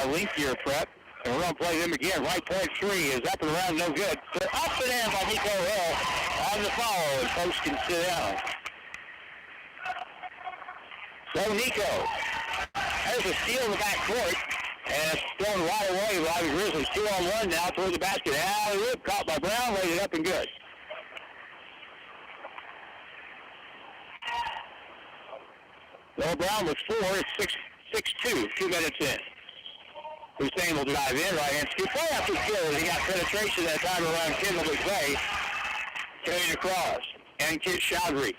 lengthier prep. And we're going to play them again. Right point three is up and around, no good. They're up and in by Nico Hill on the foul, and folks can sit down. So Nico, there's a steal in the back court, and it's thrown right away by the Grizzlies. 2-on-1 now toward the basket. Alley-oop, caught by Brown, laid it up and good. Noah Brown with 4. It's 6-2, 2 minutes in. Hussein will drive in, right-hand scoop. Play after skill. He got penetration that time around Kendall McVeigh. Carried across. And Kit Chowdhury.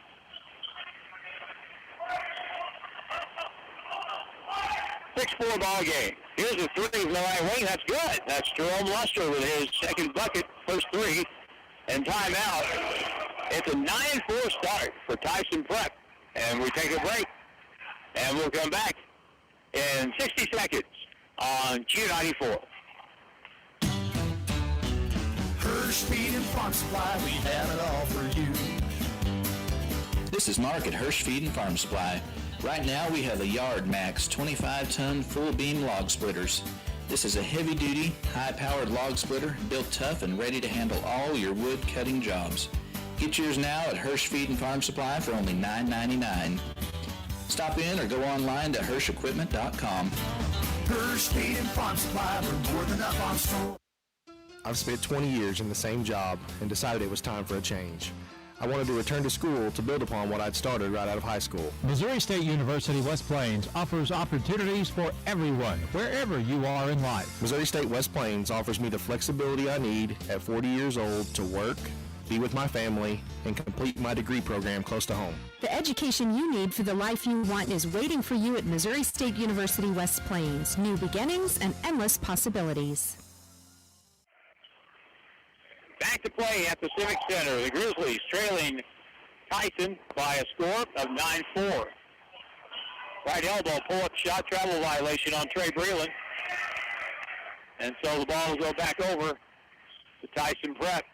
6-4 ball game. Here's a three from the right wing. That's good. That's Jerome Luster with his second bucket, first three. And timeout. It's a 9-4 start for Tyson Prep. And we take a break. And we'll come back in 60 seconds on Q94. Hirsch Feed and Farm Supply, we have it all for you. This is Mark at Hirsch Feed and Farm Supply. Right now we have a Yard Max 25-ton full beam log splitters. This is a heavy-duty, high-powered log splitter built tough and ready to handle all your wood cutting jobs. Get yours now at Hirsch Feed and Farm Supply for only $9.99. Stop in or go online to HirschEquipment.com. Hirsch Feed and Farm Supply, we're more than up on store. I've spent 20 years in the same job and decided it was time for a change. I wanted to return to school to build upon what I'd started right out of high school. Missouri State University West Plains offers opportunities for everyone, wherever you are in life. Missouri State West Plains offers me the flexibility I need at 40 years old to work, be with my family, and complete my degree program close to home. The education you need for the life you want is waiting for you at Missouri State University West Plains. New beginnings and endless possibilities. Back to play at the Civic Center. The Grizzlies trailing Tyson by a score of 9-4. Right elbow pull-up shot, travel violation on Trey Breland. And so the ball will go back over to Tyson Prep.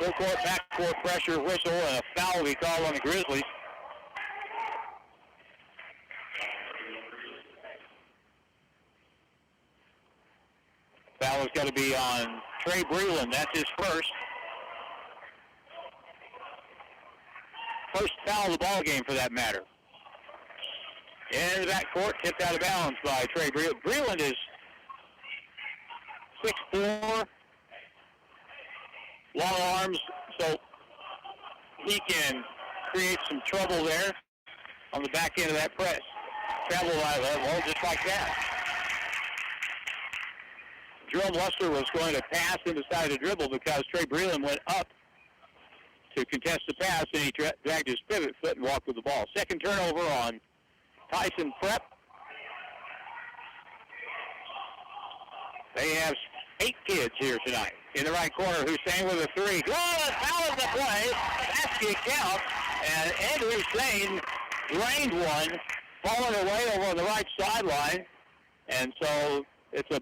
Full court, back court pressure, whistle, and a foul will be called on the Grizzlies. Foul is going to be on Trey Breland. That's his first. First foul of the ball game for that matter. In the backcourt, tipped out of bounds by Trey Breland. Breland is 6'4", long arms, so he can create some trouble there on the back end of that press. Travel by level, just like that. Jerome Luster was going to pass and decided to dribble because Trey Breland went up to contest the pass, and he dragged his pivot foot and walked with the ball. Second turnover on Tyson Prep. They have 8 kids here tonight. In the right corner, Hussein with a three. Good, foul of the play. Basket count, and Ed Hussein drained one, falling away over on the right sideline. And so it's a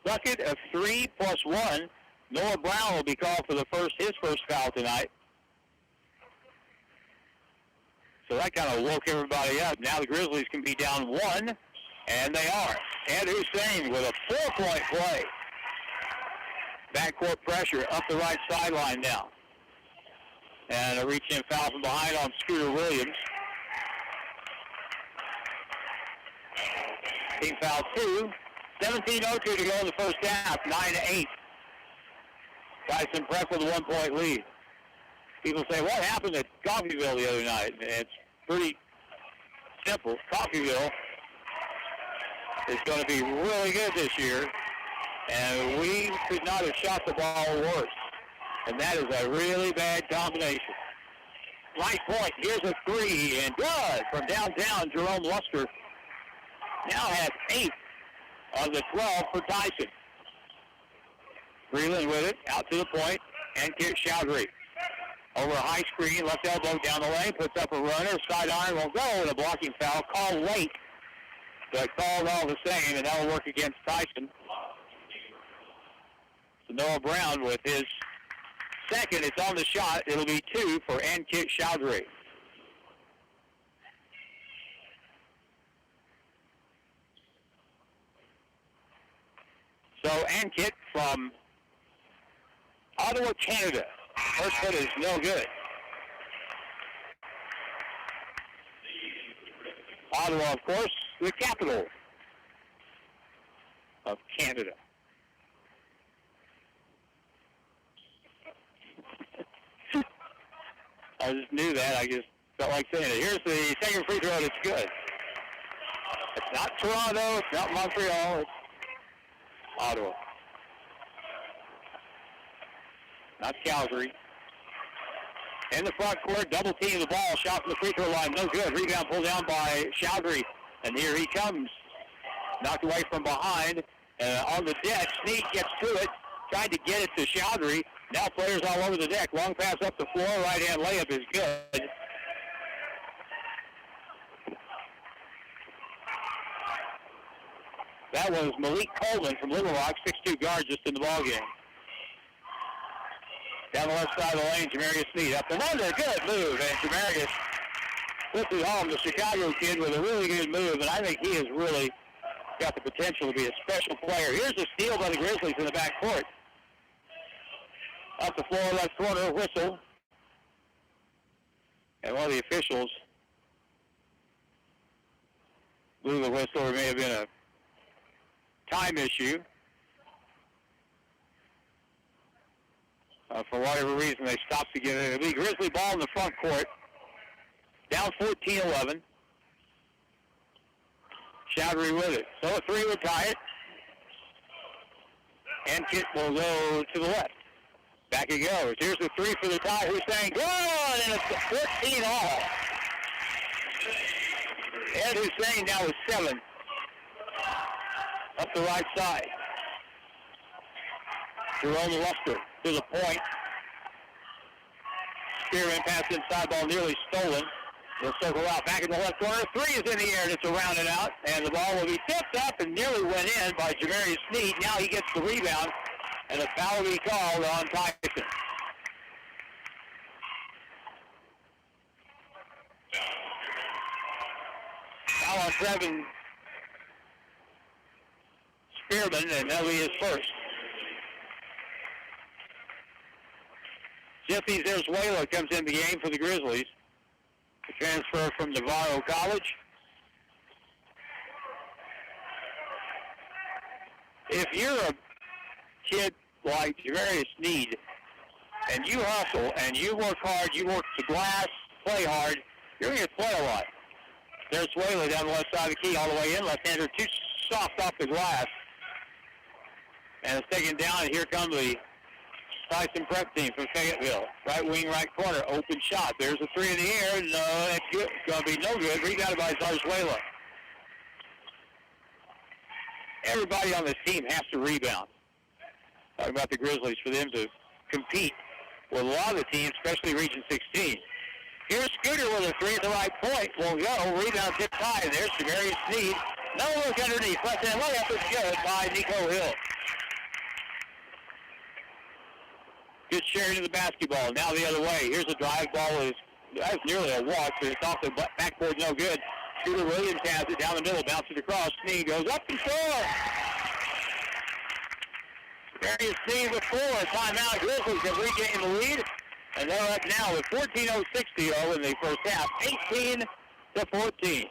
bucket of 3 plus 1. Noah Brown will be called for his first foul tonight. So that kind of woke everybody up. Now the Grizzlies can be down 1, and they are. Ed Hussein with a 4-point play. Backcourt pressure up the right sideline now. And a reach-in foul from behind on Scooter Williams. Team foul 2. 17:02 to go in the first half, 9-8. Tyson Prep with a 1-point lead. People say, what happened at Coffeyville the other night? And it's pretty simple. Coffeyville is going to be really good this year, and we could not have shot the ball worse. And that is a really bad combination. Right point, here's a three, and good from downtown. Jerome Luster now has 8 of the 12 for Tyson. Breland with it, out to the point, and Kit Chowdhury. Over a high screen, left elbow down the lane, puts up a runner, side iron will go, and a blocking foul, called late, but called all the same, and that will work against Tyson. So Noah Brown with his second, it's on the shot, it'll be 2 for Kit Chowdhury. So Ankit from Ottawa, Canada. First foot is no good. Ottawa, of course, the capital of Canada. I just knew that. I just felt like saying it. Here's the second free throw. It's good. It's not Toronto. It's not Montreal. It's Ottawa. Not Calgary. In the front court, double team the ball. Shot from the free throw line. No good. Rebound pulled down by Chowdhury. And here he comes. Knocked away from behind. On the deck, Snead gets to it. Tried to get it to Chowdhury. Now players all over the deck. Long pass up the floor. Right-hand layup is good. That was Malik Coleman from Little Rock, 6'2" guard, just in the ballgame. Down the left side of the lane, Jamarius Snead up and under. Good move. And Jamarius puts it home, the Chicago kid, with a really good move. And I think he has really got the potential to be a special player. Here's a steal by the Grizzlies in the back court. Up the floor, left corner, whistle. And one of the officials blew the whistle. There may have been a time issue. For whatever reason, they stopped again. It'll be Grizzly ball in the front court. Down 14-11. Chowdhury with it. So a three would tie it. And Kit will go to the left. Back it goes. Here's the three for the tie. Hussein good, and it's 14 all. Ed Hussein now with 7. Up the right side. Jerome Luster to the point. Spearman pass inside, ball nearly stolen. They'll circle out. Back in the left corner. Three is in the air, and it's around and out. And the ball will be tipped up and nearly went in by Jamarius Snead. Now he gets the rebound, and a foul will be called on Tyson. Foul on Trevin Spearman, and that'll be his first. Jeffy Zarzuela comes in the game for the Grizzlies. The transfer from Navarro College. If you're a kid like Jamarius Snead, and you hustle, and you work hard, you work the glass, play hard, you're going to play a lot. There's Zarzuela down the left side of the key, all the way in. Left-hander too soft off the glass. And it's taken down, and here comes the Tyson prep team from Fayetteville. Right wing, right corner, open shot. There's a three in the air. No, that's good. It's going to be no good. Rebounded by Zarzuela. Everybody on this team has to rebound. Talking about the Grizzlies, for them to compete with a lot of the teams, especially Region 16. Here's Scooter with a three at the right point. Will go. Rebound tipped high. And there's Jamarius Snead. No look underneath. Left hand layup is good by Nico Hill. Good sharing of the basketball. Now the other way. Here's a drive ball. That's nearly a walk, but it's off the backboard. No good. Scooter Williams has it down the middle. Bounces across. Snead goes up and scores. Jamarius Snead with 4. Timeout. Grizzlies have regained the lead. And they're up now with 14:06 to go in the first half. 18-14.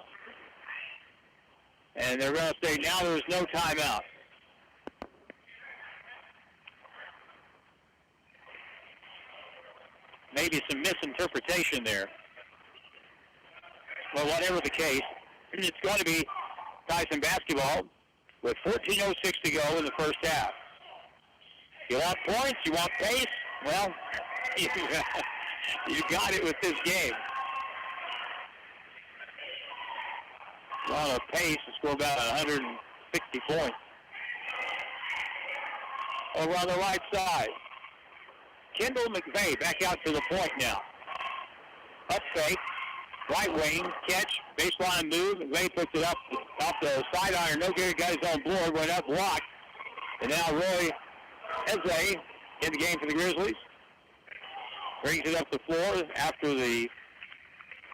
And they're going to say now there's no timeout. Maybe some misinterpretation there. Well, whatever the case, it's going to be Tyson basketball with 14:06 to go in the first half. You want points? You want pace? Well, you got it with this game. On a pace to score about 160 points. Over on the right side. Kendall McVeigh back out to the point now. Up fake. Right wing. Catch. Baseline move. McVeigh puts it up off the side iron. No good. Got his own board. Went up blocked. And now Roy Eze in the game for the Grizzlies. Brings it up the floor after the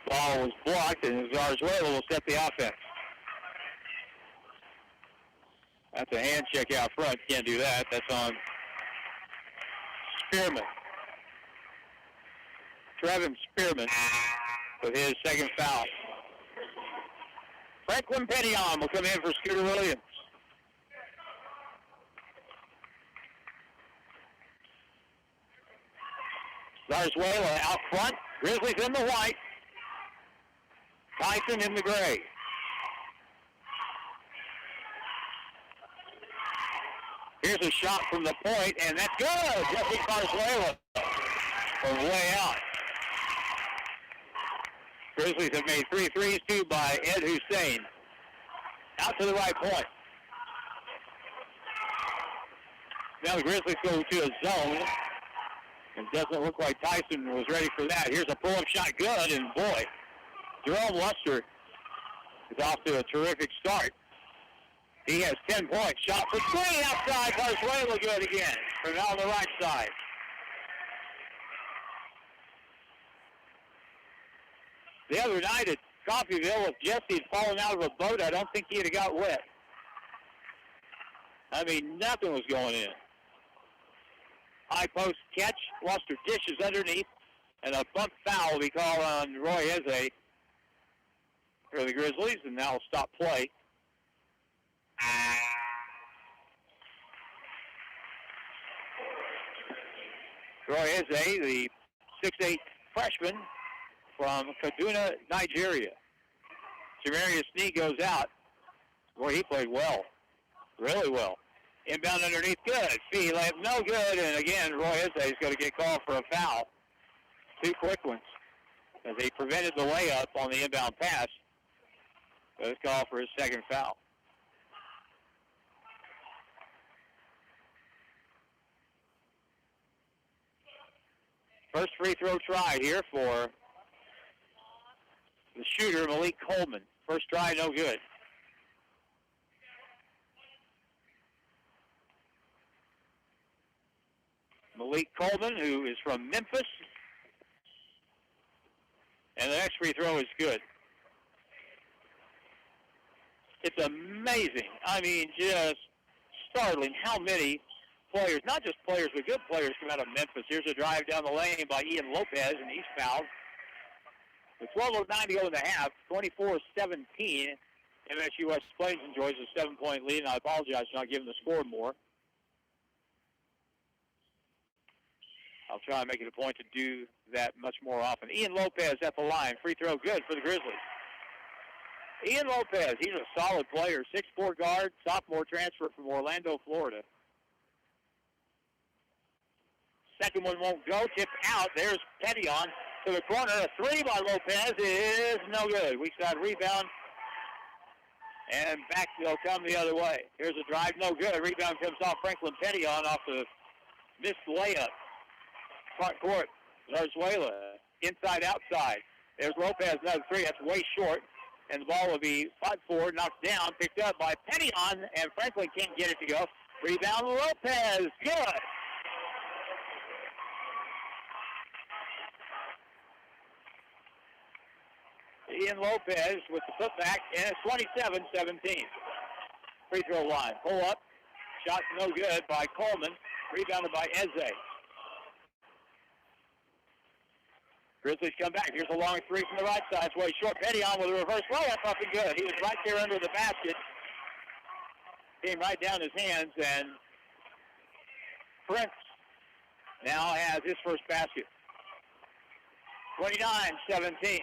ball was blocked. And Zarzuela will set the offense. That's a hand check out front. Can't do that. That's on Spearman. Trevin Spearman with his second foul. Franklin Pettion will come in for Scooter Williams. Zarzuela out front. Grizzlies in the white. Tyson in the gray. Here's a shot from the point, and that's good. Jesse Zarzuela from way out. Grizzlies have made 3 threes, 2 by Ed Hussein. Out to the right point. Now the Grizzlies go to a zone. It doesn't look like Tyson was ready for that. Here's a pull-up shot, good, and boy, Jerome Luster is off to a terrific start. He has 10 points. Shot for 3 outside. Zarzuela good again from on the right side. The other night at Coffeyville, if Jesse had fallen out of a boat, I don't think he'd have got wet. I mean, nothing was going in. High post catch. Luster dishes underneath, and a bump foul will be called on Roy Eze for the Grizzlies, and now will stop play. Roy Eze, the 6'8" freshman from Kaduna, Nigeria. Jamarius Snee goes out. Boy, he played well. Really well. Inbound underneath, good. Fee layup, no good. And again, Roy Eze is going to get called for a foul. 2 quick ones. As he prevented the layup on the inbound pass. So it's called for his second foul. First free throw try here for the shooter, Malik Coleman. First try, no good. Malik Coleman, who is from Memphis. And the next free throw is good. It's amazing. I mean, just startling how many players, not just players, but good players come out of Memphis. Here's a drive down the lane by Ian Lopez, and he's fouled. With 12:09 to go in the half, 24-17. MSU West Plains enjoys a 7-point lead, and I apologize for not giving the score more. I'll try and make it a point to do that much more often. Ian Lopez at the line. Free throw good for the Grizzlies. Ian Lopez, he's a solid player. 6'4" guard, sophomore transfer from Orlando, Florida. Second one won't go. Tipped out. There's Pettion to the corner. A 3 by Lopez is no good. Weak side rebound. And back they'll come the other way. Here's a drive. No good. Rebound comes off Franklin Pettion off the missed layup. Front court. Zarzuela. Inside, outside. There's Lopez. Another 3. That's way short. And the ball will be fought forward, knocked down, picked up by Pettion, and Franklin can't get it to go. Rebound, Lopez. Good. Ian Lopez with the putback, and it's 27-17. Free throw line. Pull up. Shot no good by Coleman. Rebounded by Eze. Grizzlies come back. Here's a long 3 from the right side. It's way short. Pettion with a reverse layup. Up and good. He was right there under the basket. Came right down his hands, and Prince now has his first basket. 29-17.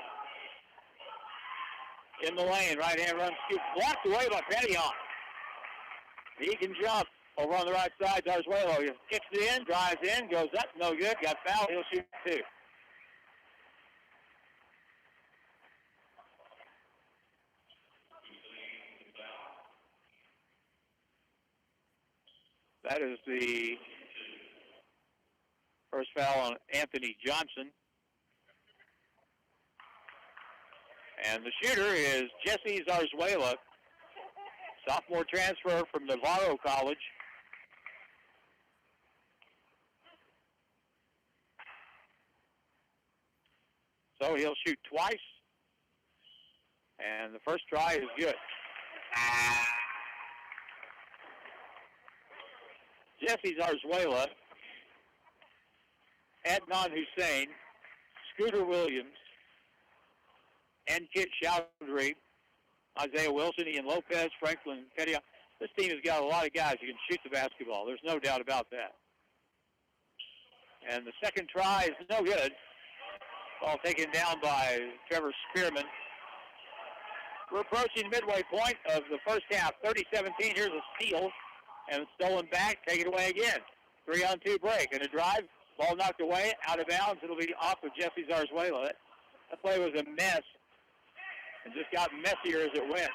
In the lane, right-hand run, scoop, blocked away by Pettion. He can jump over on the right side. Zarzuela kicks it in, drives in, goes up, no good, got fouled, he'll shoot 2. That is the first foul on Anthony Johnson. And the shooter is Jesse Zarzuela, sophomore transfer from Navarro College. So he'll shoot twice. And the first try is good. Jesse Zarzuela, Adnan Hussein, Scooter Williams, and Kit Chowdhury, Isaiah Wilson, Ian Lopez, Franklin Petty. This team has got a lot of guys who can shoot the basketball. There's no doubt about that. And the second try is no good. Ball taken down by Trevor Spearman. We're approaching midway point of the first half. 30-17, here's a steal. And stolen back, take it away again. 3-on-2 break. And a drive, ball knocked away, out of bounds. It'll be off of Jesse Zarzuela. That play was a mess. And just got messier as it went.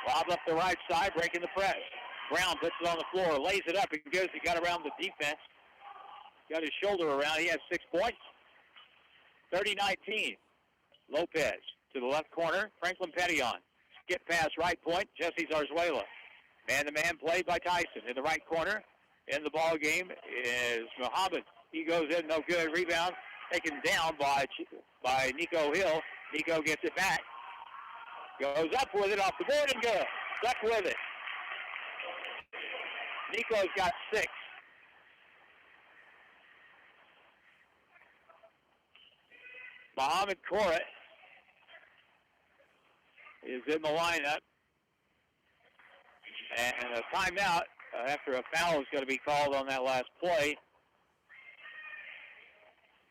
Lob up the right side, breaking the press. Brown puts it on the floor, lays it up, and goes. He got around the defense. Got his shoulder around. He has 6 points. 30-19. Lopez to the left corner. Franklin Pettion. Skip pass right point. Jesse Zarzuela. Man-to-man play by Tyson in the right corner. In the ball game is Muhammad. He goes in, no good. Rebound taken down by Nico Hill. Nico gets it back. Goes up with it off the board and good. Stuck with it. Nico's got 6. Muhammad Korat is in the lineup. And a timeout after a foul is going to be called on that last play.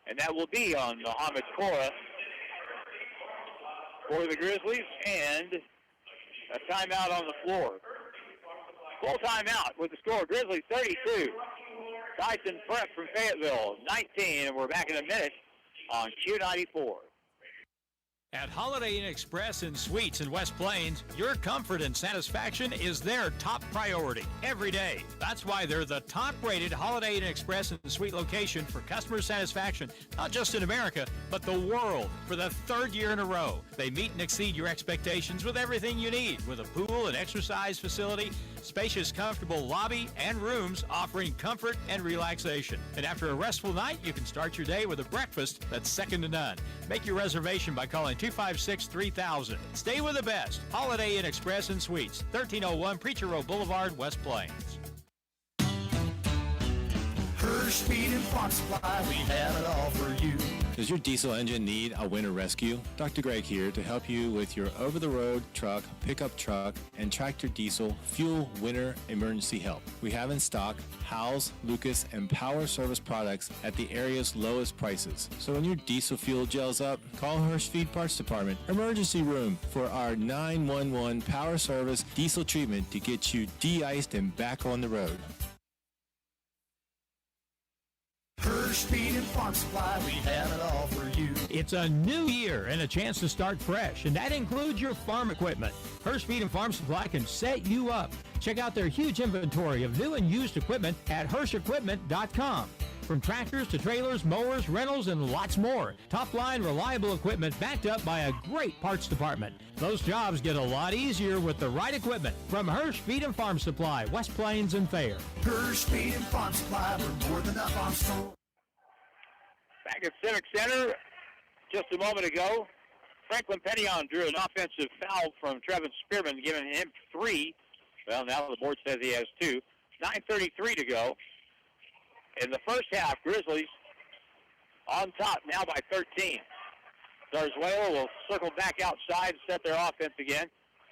And that will be on Muhammad Korat for the Grizzlies, and a timeout on the floor. Full timeout with the score. Grizzlies 32. Tyson Prep from Fayetteville 19, and we're back in a minute on Q94. At Holiday Inn Express and Suites in West Plains, your comfort and satisfaction is their top priority every day. That's why they're the top-rated Holiday Inn Express and Suite location for customer satisfaction, not just in America, but the world, for the 3rd year in a row. They meet and exceed your expectations with everything you need, with a pool and exercise facility, spacious, comfortable lobby, and rooms offering comfort and relaxation. And after a restful night, you can start your day with a breakfast that's second to none. Make your reservation by calling 256-3000. Stay with the best. Holiday Inn Express and Suites, 1301 Preacher Road Boulevard, West Plains. Hirsch Speed and Farm Supply, we have it all for you. Does your diesel engine need a winter rescue? Dr. Greg here to help you with your over-the-road truck, pickup truck, and tractor diesel fuel winter emergency help. We have in stock Howes, Lucas, and Power Service products at the area's lowest prices. So when your diesel fuel gels up, call Hirsch Feed Parts Department Emergency Room for our 911 Power Service diesel treatment to get you de-iced and back on the road. Hirsch Speed and Farm Supply, we have it all for you. It's a new year and a chance to start fresh, and that includes your farm equipment. Hirsch Feed and Farm Supply can set you up. Check out their huge inventory of new and used equipment at HirschEquipment.com. From tractors to trailers, mowers, rentals, and lots more. Top-line, reliable equipment backed up by a great parts department. Those jobs get a lot easier with the right equipment. From Hirsch Feed and Farm Supply, West Plains and Thayer. Hirsch Speed and Farm Supply, we're more than a farm store. Back at Civic Center just a moment ago, Franklin Pettion drew an offensive foul from Trevin Spearman, giving him 3. Well, now the board says he has 2. 9:33 to go. In the first half, Grizzlies on top now by 13. Zarzuela will circle back outside and set their offense again.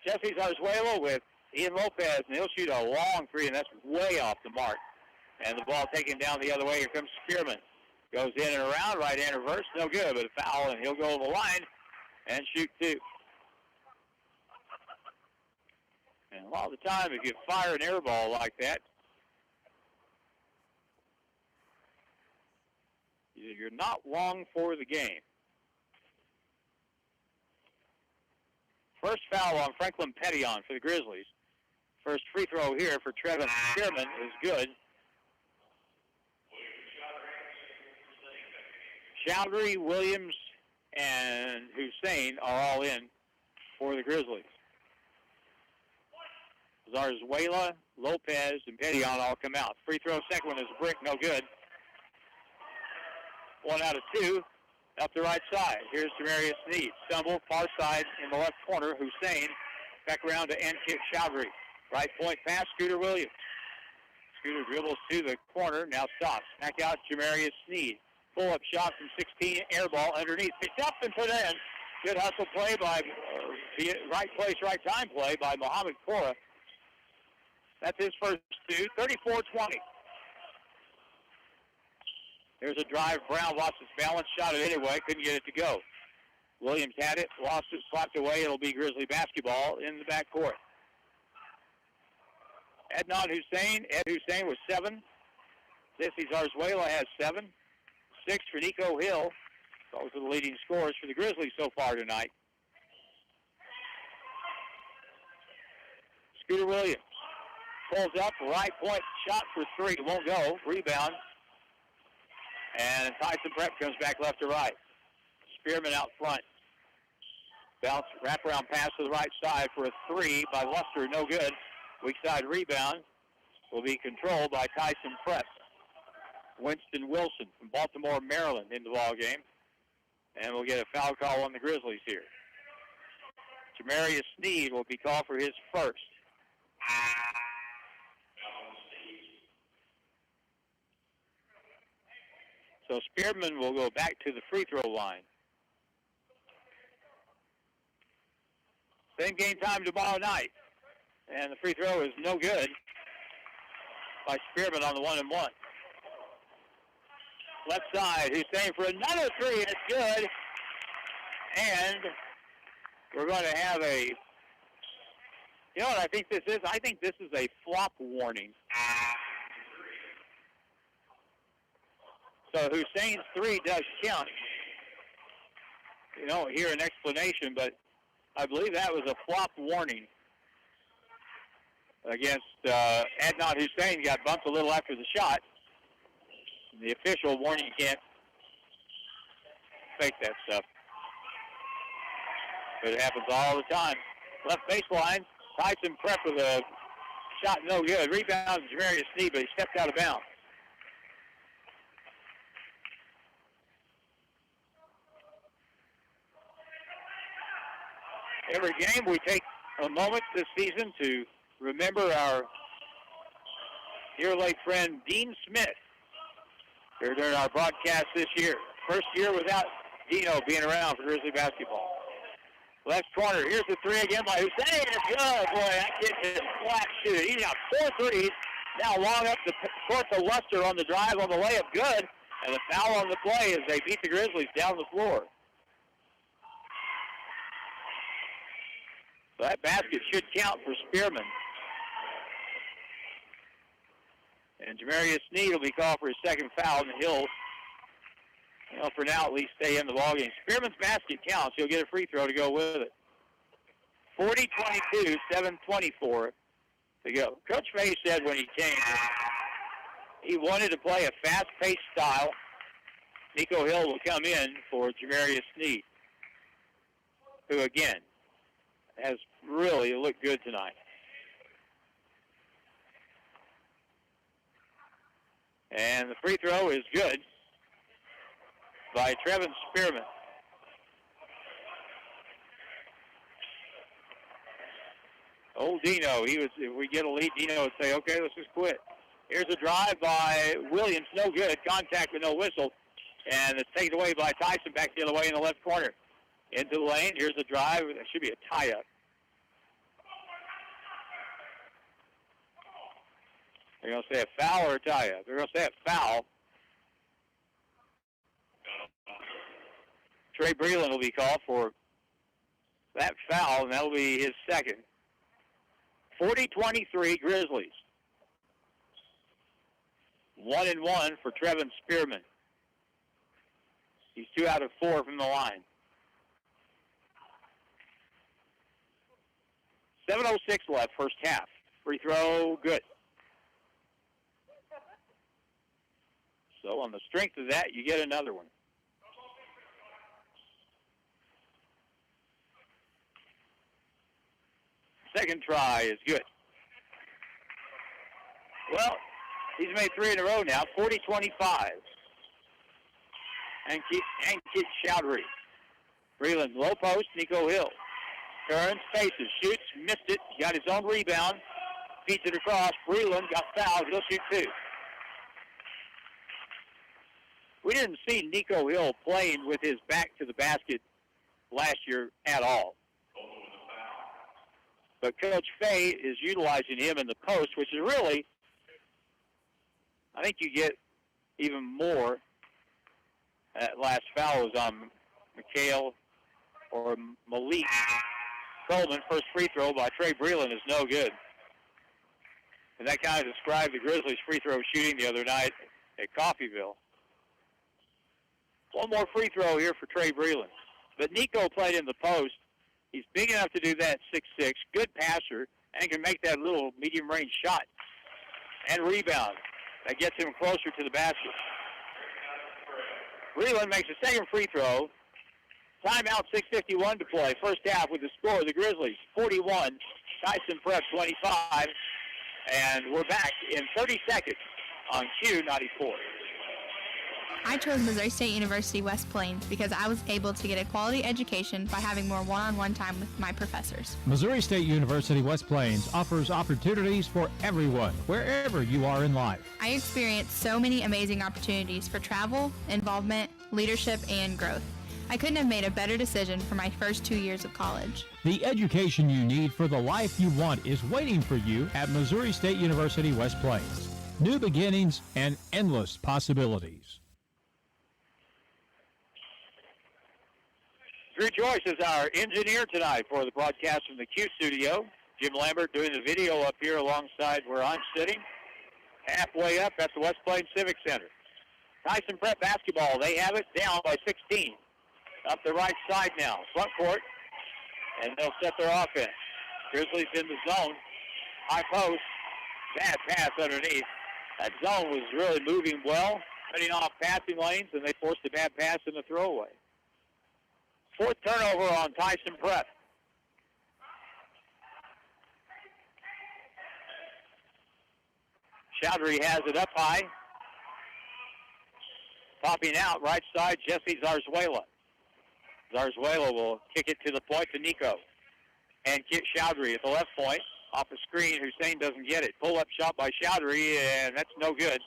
Jesse Zarzuela with Ian Lopez, and he'll shoot a long 3, and that's way off the mark. And the ball taken down the other way. Here comes Spearman. Goes in and around, right-hand reverse, no good, but a foul, and he'll go to the line and shoot 2. And a lot of the time, if you fire an air ball like that, you're not long for the game. First foul on Franklin Pettion for the Grizzlies. First free throw here for Trevin Spearman is good. Chowdhury, Williams, and Hussein are all in for the Grizzlies. Zarzuela, Lopez, and Pettion all come out. Free throw, second one is a brick, no good. 1 out of 2. Up the right side. Here's Demarius Sneed. Stumble, far side in the left corner. Hussein back around to end kick Chowdhury. Right point pass, Scooter Williams. Scooter dribbles to the corner, now stops. Back out, Demarius Sneed. Pull-up shot from 16, air ball underneath. Picked up and put in. Good hustle play by, right place, right time play by Muhammad Cora. That's his first two, 34-20. There's a drive. Brown lost his balance, shot it anyway, couldn't get it to go. Williams had it, lost it, slapped away. It'll be Grizzly basketball in the backcourt. Adnan Hussein. Ed Hussein with 7. Sissy Zarzuela has 7. 6 for Nico Hill. Those are the leading scorers for the Grizzlies so far tonight. Scooter Williams pulls up, right point, shot for 3, won't go. Rebound. And Tyson Prep comes back left to right. Spearman out front. Bounce, wraparound pass to the right side for a 3 by Luster, no good. Weak side rebound will be controlled by Tyson Prep. Winston Wilson from Baltimore, Maryland in the ball game. And we'll get a foul call on the Grizzlies here. Demarius Sneed will be called for his first. So Spearman will go back to the free throw line. Same game time tomorrow night. And the free throw is no good by Spearman on the 1-and-1. Left side, Hussein for another 3, and it's good. And we're going to have a, you know what I think this is? I think this is a flop warning. So Hussein's 3 does count. You don't hear an explanation, but I believe that was a flop warning against Adnan Hussein. Got bumped a little after the shot. The official warning, you can't fake that stuff. But it happens all the time. Left baseline, Tyson Prep with a shot no good. Rebound to Demarius Sneed, but he stepped out of bounds. Every game we take a moment this season to remember our dear late friend Dean Smith here during our broadcast this year. First year without Dino being around for Grizzly basketball. Left corner, here's the 3 again by Hussein. It's good, boy, that kid is flat shoot. He's got 4 threes. Now long up the court to Luster on the drive on the layup, good. And the foul on the play as they beat the Grizzlies down the floor. So that basket should count for Spearman. And Demarius Sneed will be called for his second foul, and he'll, for now at least, stay in the ballgame. Spearman's basket counts. He'll get a free throw to go with it. 40-22, 7:24 to go. Coach May said when he came, he wanted to play a fast-paced style. Nico Hill will come in for Demarius Sneed, who, again, has really looked good tonight. And the free throw is good by Trevin Spearman. Old Dino, if we get a lead, Dino would say, okay, let's just quit. Here's a drive by Williams, no good. Contact with no whistle. And it's taken away by Tyson back the other way in the left corner. Into the lane, here's a drive. That should be a tie-up. They're going to say a foul or a tie-up. They're going to say a foul. Trey Breland will be called for that foul, and that'll be his second. 40-23 Grizzlies. 1-and-1 for Trevin Spearman. He's 2 out of 4 from the line. 7:06 left, first half. Free throw, good. So on the strength of that, you get another one. Second try is good. Well, he's made 3 in a row now, 40-25. and Kit Chowdhury. Breland, low post, Nico Hill. Turns, faces, shoots, missed it, got his own rebound, feeds it across. Breland got fouled, he'll shoot two. We didn't see Nico Hill playing with his back to the basket last year at all. But Coach Fay is utilizing him in the post, which is really, I think you get even more. That last foul was on Mikhail or Malik Coleman. First free throw by Trey Breland is no good. And that kind of described the Grizzlies' free throw shooting the other night at Coffeyville. One more free throw here for Trey Breland. But Nico played in the post. He's big enough to do that, 6'6", good passer, and can make that little medium-range shot and rebound. That gets him closer to the basket. Breland makes a second free throw. Timeout, 6:51 to play. First half with the score, the Grizzlies 41, Tyson Prep 25. And we're back in 30 seconds on Q94. I chose Missouri State University West Plains because I was able to get a quality education by having more one-on-one time with my professors. Missouri State University West Plains offers opportunities for everyone, wherever you are in life. I experienced so many amazing opportunities for travel, involvement, leadership, and growth. I couldn't have made a better decision for my first 2 years of college. The education you need for the life you want is waiting for you at Missouri State University West Plains. New beginnings and endless possibilities. Drew Joyce is our engineer tonight for the broadcast from the Q studio. Jim Lambert doing the video up here alongside where I'm sitting. Halfway up at the West Plains Civic Center. Tyson Prep basketball, they have it down by 16. Up the right side now, front court, and they'll set their offense. Grizzlies in the zone. High post, bad pass underneath. That zone was really moving well, cutting off passing lanes, and they forced a bad pass in the throwaway. Fourth turnover on Tyson Prep. Chowdhury has it up high. Popping out, right side, Jesse Zarzuela. Zarzuela will kick it to the point to Nico. And Kit Chowdhury at the left point. Off the screen, Hussein doesn't get it. Pull-up shot by Chowdhury, and that's no good.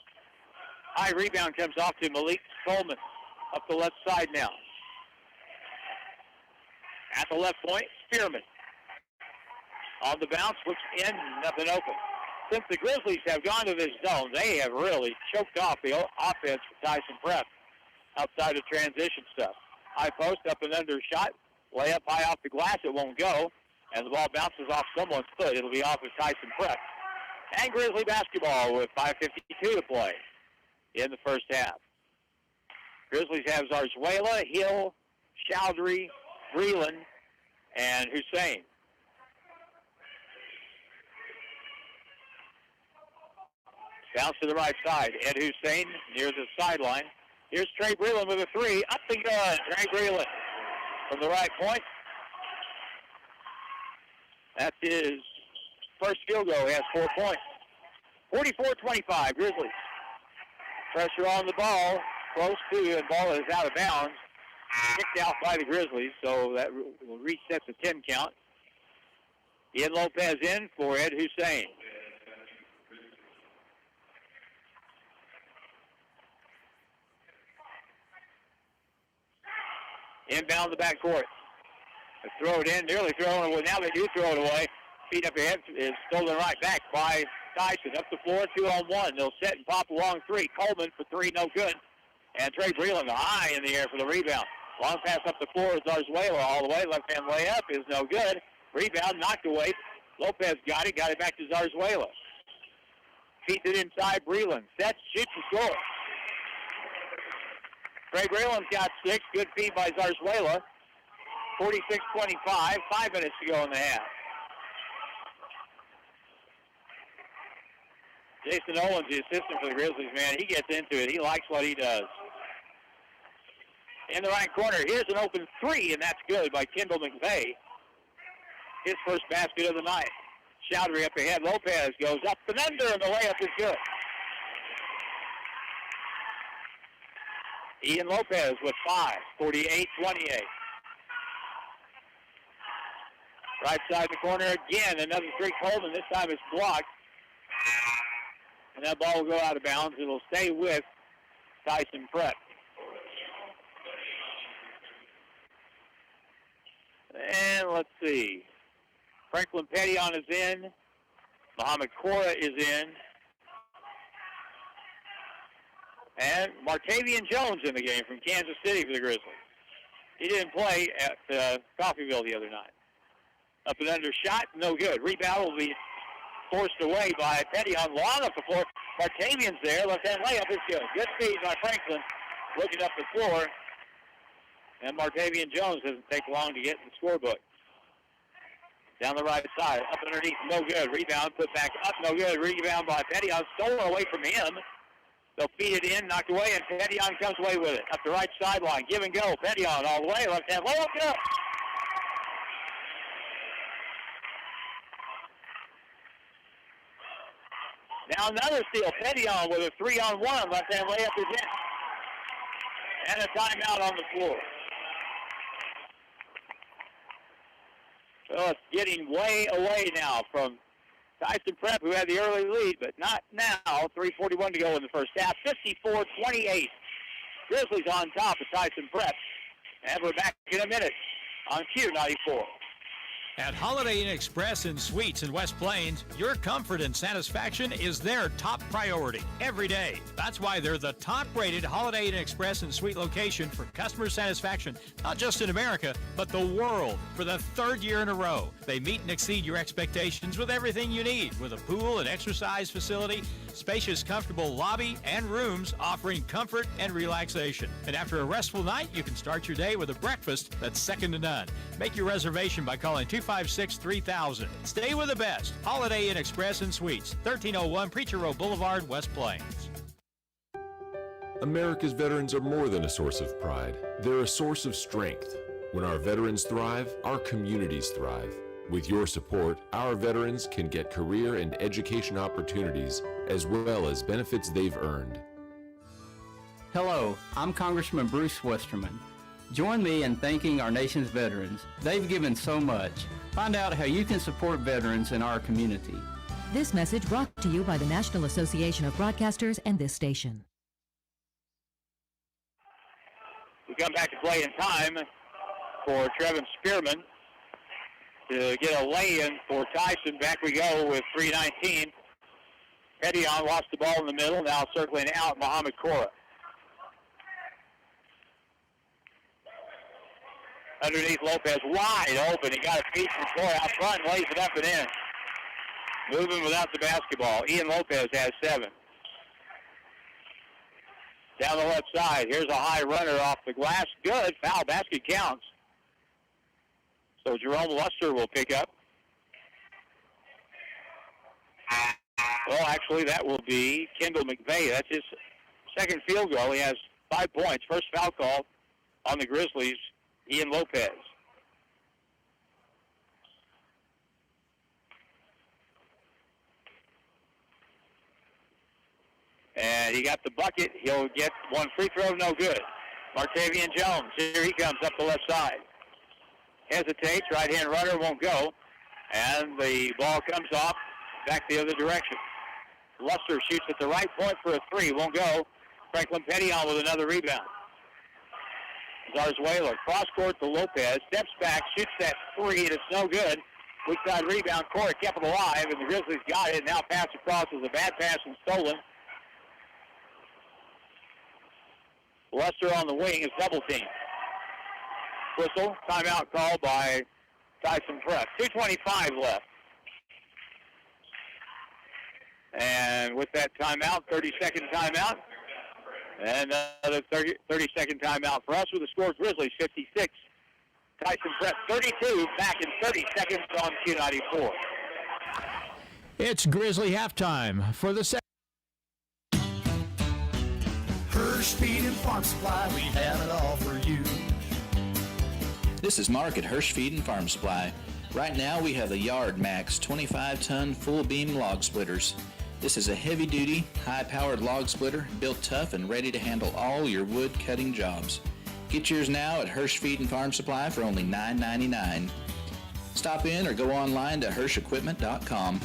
High rebound comes off to Malik Coleman. Up the left side now. At the left point, Spearman. On the bounce, looks in, nothing open. Since the Grizzlies have gone to this zone, they have really choked off the offense for Tyson Prep outside of transition stuff. High post, up and under shot. Layup high off the glass, it won't go. And the ball bounces off someone's foot. It'll be off of Tyson Prep. And Grizzly basketball with 5:52 to play in the first half. Grizzlies have Zarzuela, Hill, Chowdhury, Breland, and Hussein. Bounce to the right side. Ed Hussein near the sideline. Here's Trey Breland with a three. Up and good. Trey Breland from the right point. That's his first field goal. He has 4 points. 44-25, Grizzlies. Pressure on the ball. Close to, and ball is out of bounds. Kicked out by the Grizzlies, so that will reset the 10 count. Ian Lopez in for Ed Hussein. Inbound the backcourt. They throw it in, nearly thrown it away. Now they do throw it away. Feet up ahead is stolen right back by Tyson. Up the floor, 2-on-1. They'll set and pop a long three. Coleman for three, no good. And Trey Breland high in the air for the rebound. Long pass up the floor is Zarzuela all the way. Left-hand layup is no good. Rebound knocked away. Lopez got it back to Zarzuela. Feeds it inside Breland. Sets, shoots, and scores. Trey Breland's got 6. Good feed by Zarzuela. 46-25. 5 minutes to go in the half. Jason Owens, the assistant for the Grizzlies, man, he gets into it. He likes what he does. In the right corner, here's an open three, and that's good by Kendall McVeigh. His first basket of the night. Chowdhury up ahead. Lopez goes up and under, and the layup is good. Ian Lopez with 5, 48-28. Right side of the corner again, another three Coleman. This time it's blocked. And that ball will go out of bounds. It'll stay with Tyson Prep. And let's see. Franklin Pettion is in. Muhammad Cora is in. And Martavian Jones in the game from Kansas City for the Grizzlies. He didn't play at Coffeyville the other night. Up and under shot, no good. Rebound will be forced away by Pettion. Long up the floor. Martavian's there. Left-hand layup is good. Good speed by Franklin. Looking up the floor. And Martavian Jones doesn't take long to get in the scorebook. Down the right side. Up underneath, no good. Rebound, put back up, no good. Rebound by Pettion. Stolen away from him. They'll feed it in, knocked away, and Pettion comes away with it. Up the right sideline. Give and go. Pettion all the way. Left-hand layup, good. Now another steal. Pettion with a 3-on-1. Left-hand layup is in. And a timeout on the floor. So it's getting way away now from Tyson Prep, who had the early lead, but not now. 3:41 to go in the first half. 54-28. Grizzlies on top of Tyson Prep. And we're back in a minute on Q94. At Holiday Inn Express and Suites in West Plains, your comfort and satisfaction is their top priority every day. That's why they're the top-rated Holiday Inn Express and Suite location for customer satisfaction, not just in America, but the world. For the third year in a row, they meet and exceed your expectations with everything you need, with a pool and exercise facility, spacious, comfortable lobby, and rooms offering comfort and relaxation. And after a restful night, you can start your day with a breakfast that's second to none. Make your reservation by calling 256-3000. Stay with the best. Holiday Inn Express and Suites, 1301 Preacher Row Boulevard, West Plains. America's veterans are more than a source of pride. They're a source of strength. When our veterans thrive, our communities thrive. With your support, our veterans can get career and education opportunities as well as benefits they've earned. Hello, I'm Congressman Bruce Westerman. Join me in thanking our nation's veterans. They've given so much. Find out how you can support veterans in our community. This message brought to you by the National Association of Broadcasters and this station. We come back to play in time for Trevin Spearman to get a lay-in for Tyson. Back we go with 3:19. Pettion lost the ball in the middle, now circling out Muhammad Cora. Underneath Lopez, wide open. He got a feed from Cora out front, lays it up and in. Moving without the basketball. Ian Lopez has 7. Down the left side, here's a high runner off the glass. Good, foul, basket counts. So Jerome Luster will pick up. Well, actually, that will be Kendall McVeigh. That's his second field goal. He has 5 points. First foul call on the Grizzlies, Ian Lopez. And he got the bucket. He'll get one free throw, no good. Martavian Jones, here he comes up the left side. Hesitates, right-hand runner won't go. And the ball comes off back the other direction. Luster shoots at the right point for a 3, won't go. Franklin Pettion with another rebound. Zarzuela, cross court to Lopez, steps back, shoots that 3, and it's no good. Weak side rebound, Cora kept it alive, and the Grizzlies got it. Now pass across is a bad pass and stolen. Luster on the wing is double teamed. Whistle, timeout called by Tyson Prep. 2:25 left. And with that timeout, 30-second timeout. And another 30-second timeout for us with the score. Grizzlies 56. Tyson Prep 32. Back in 30 seconds on Q94. It's Grizzly halftime for the second. Hirsch Feed and Farm Supply, we have it all for you. This is Mark at Hirsch Feed and Farm Supply. Right now we have the Yard Max 25-ton full beam log splitters. This is a heavy-duty, high-powered log splitter built tough and ready to handle all your wood cutting jobs. Get yours now at Hirsch Feed and Farm Supply for only $9.99. Stop in or go online to HirschEquipment.com.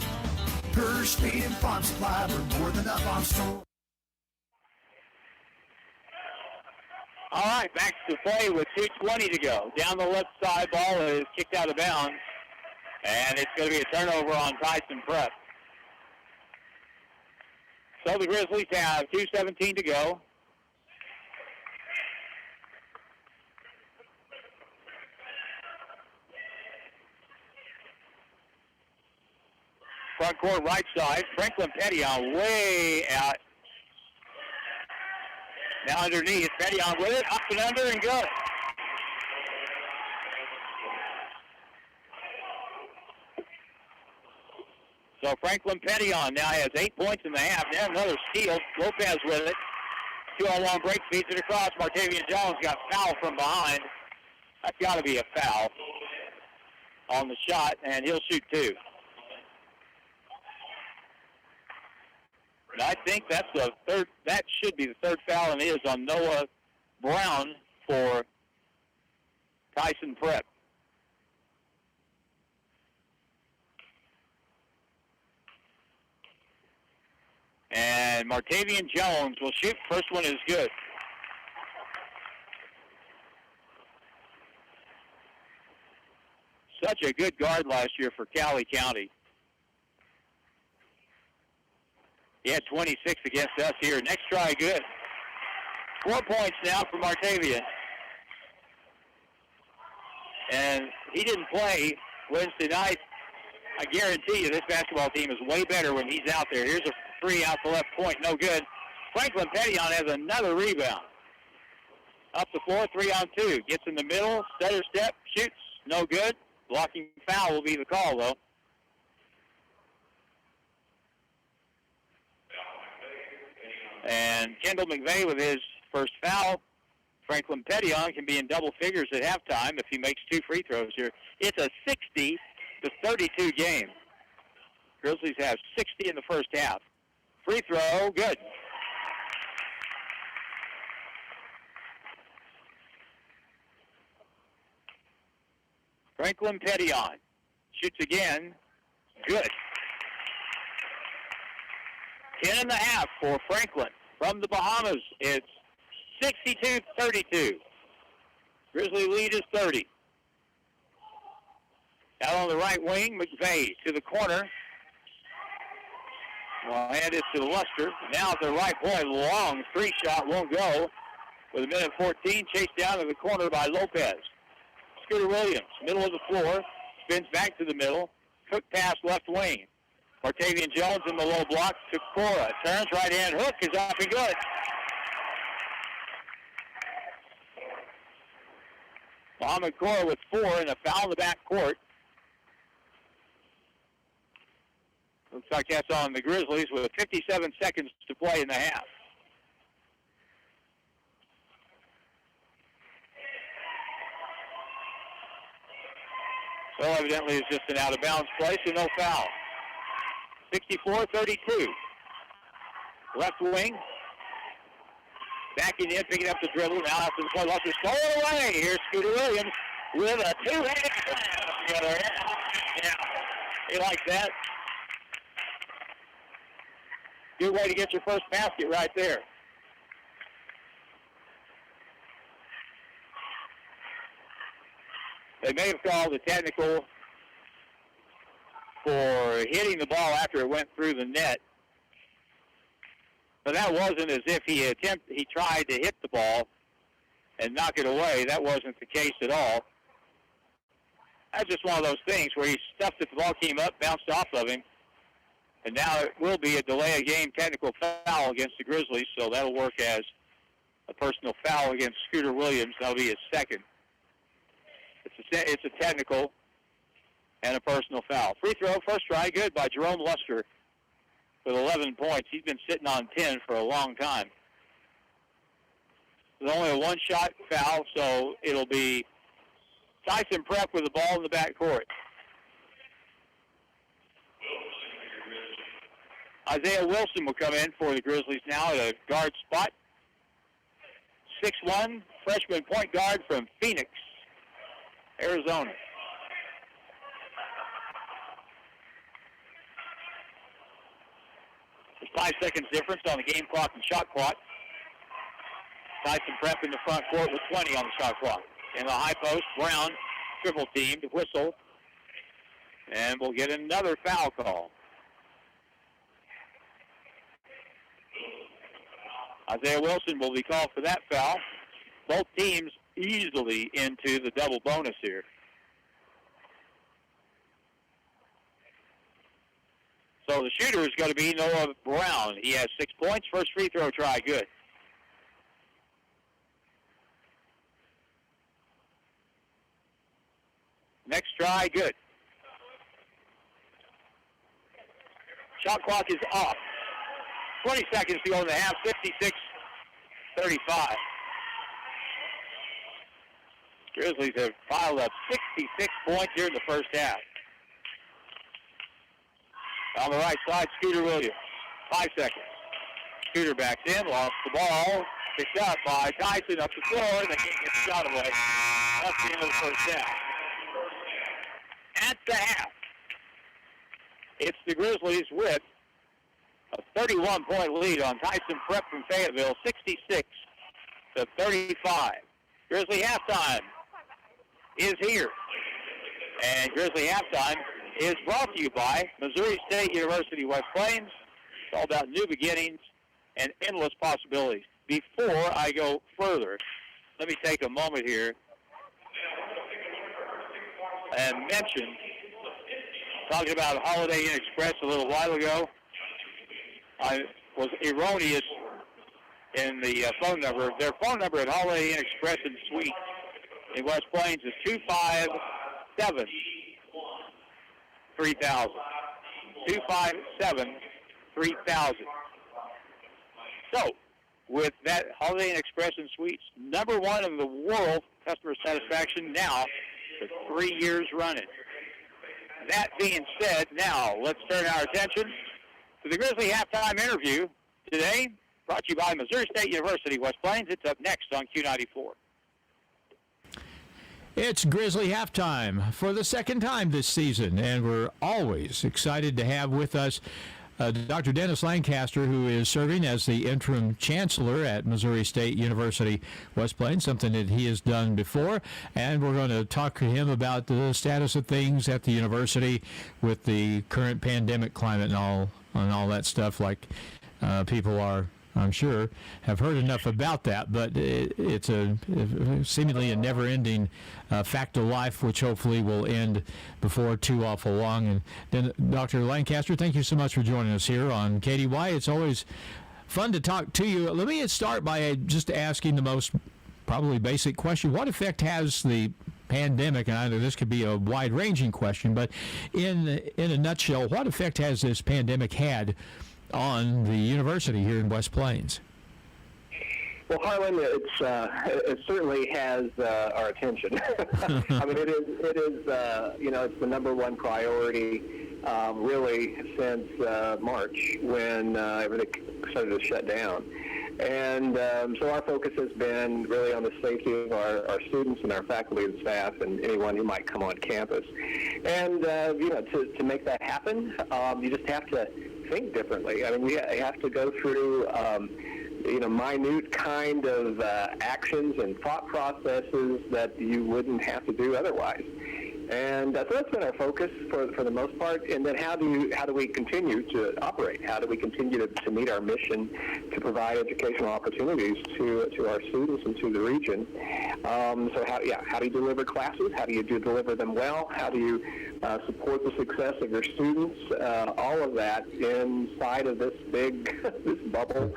Hirsch Feed and Farm Supply, we're more than a farm store. All right, back to play with 2:20 to go. Down the left side, ball is kicked out of bounds, and it's going to be a turnover on Tyson Prep. So the Grizzlies have 2:17 to go. Front court right side, Franklin Pettyon way out. Now underneath, Pettyon with it, up and under and good. So Franklin Pettyon now has 8 points in the half. Now another steal. Lopez with it. 2-on-1 break, feeds it across. Martavian Jones got fouled from behind. That's got to be a foul on the shot, and he'll shoot two. And I think that's the third. That should be the third foul, and it is on Noah Brown for Tyson Prep. And Martavian Jones will shoot. First one is good. Such a good guard last year for Cowley County. He had 26 against us here. Next try, good. 4 points now for Martavian. And he didn't play Wednesday night. I guarantee you this basketball team is way better when he's out there. Here's a three out the left point, no good. Franklin Pettyon has another rebound. Up the floor, 3-on-2. Gets in the middle, stutter step, shoots, no good. Blocking foul will be the call, though. And Kendall McVeigh with his first foul. Franklin Pettyon can be in double figures at halftime if he makes two free throws here. It's a 60-32 game. Grizzlies have 60 in the first half. Free throw, good. Franklin Pettyon shoots again, good. 10.5 for Franklin. From the Bahamas, it's 62-32. Grizzly lead is 30. Out on the right wing, McVeigh to the corner. Well, hand it to Luster. Now at the right point, long three shot won't go. With a minute 14, chased down to the corner by Lopez. Scooter Williams, middle of the floor, spins back to the middle. Hook pass left wing. Martavian Jones in the low block to Cora. Turns right hand hook is up and good. Mohamed Cora with 4 and a foul in the back court. Looks like that's on the Grizzlies with 57 seconds to play in the half. So evidently it's just an out-of-bounds play, so no foul. 64-32. Left wing. Backing in, picking up the dribble. Now after the play, Luster stole it away. Here's Scooter Williams with a two-handed slam together. Yeah, you like that? Good way to get your first basket right there. They may have called a technical for hitting the ball after it went through the net. But that wasn't as if he tried to hit the ball and knock it away. That wasn't the case at all. That's just one of those things where he stuffed it, the ball came up, bounced off of him, and now it will be a delay of game technical foul against the Grizzlies, so that'll work as a personal foul against Scooter Williams. That'll be his second. It's a technical and a personal foul. Free throw, first try, good by Jerome Luster with 11 points. He's been sitting on 10 for a long time. There's only a one-shot foul, so it'll be Tyson Prep with the ball in the back court. Isaiah Wilson will come in for the Grizzlies now at a guard spot. 6'1", freshman point guard from Phoenix, Arizona. There's 5 seconds difference on the game clock and shot clock. Tyson Prep in the front court with 20 on the shot clock. In the high post, Brown triple teamed, whistle, and we'll get another foul call. Isaiah Wilson will be called for that foul. Both teams easily into the double bonus here. So the shooter is going to be Noah Brown. He has 6 points. First free throw try, good. Next try, good. Shot clock is off. 20 seconds to go in the half, 56-35. Grizzlies have piled up 66 points here in the first half. On the right side, Scooter Williams. 5 seconds. Scooter backs in, lost the ball. Picked up by Tyson up the floor, and they can't get the shot away. That's the end of the first half. At the half, it's the Grizzlies with a 31-point lead on Tyson Prep from Fayetteville, 66-35. Grizzly halftime is here. And Grizzly halftime is brought to you by Missouri State University West Plains. It's all about new beginnings and endless possibilities. Before I go further, let me take a moment here and mention, talking about Holiday Inn Express a little while ago, I was erroneous in the phone number. Their phone number at Holiday Inn Express and Suites in West Plains is 257-3000. 257-3000. So, with that Holiday Inn Express and Suites, #1 in the world customer satisfaction now for 3 years running. That being said, now let's turn our attention to the Grizzly halftime interview today, brought to you by Missouri State University West Plains. It's up next on Q94. It's Grizzly halftime for the second time this season, and we're always excited to have with us Dr. Dennis Lancaster, who is serving as the interim chancellor at Missouri State University West Plains, something that he has done before. And we're going to talk to him about the status of things at the university with the current pandemic climate and all that stuff, like people are, I'm sure, have heard enough about that, but it's seemingly a never-ending fact of life, which hopefully will end before too awful long. And then, Dr. Lancaster, thank you so much for joining us here on KDY. It's always fun to talk to you. Let me start by just asking the most probably basic question. What effect has the pandemic, and I know this could be a wide-ranging question, but in a nutshell, what effect has this pandemic had on the university here in West Plains? Well, Harlan, it certainly has our attention. I mean, it is it's the #1 priority, really, since March when everything started to shut down. And so our focus has been really on the safety of our students and our faculty and staff and anyone who might come on campus. And, to make that happen, you just have to think differently. I mean, we have to go through, minute kind of actions and thought processes that you wouldn't have to do otherwise. And so that's been our focus for the most part. And then how do we continue to operate? How do we continue to meet our mission to provide educational opportunities to our students and to the region? So how do you deliver classes? How do you deliver them well? How do you support the success of your students? All of that inside of this big this bubble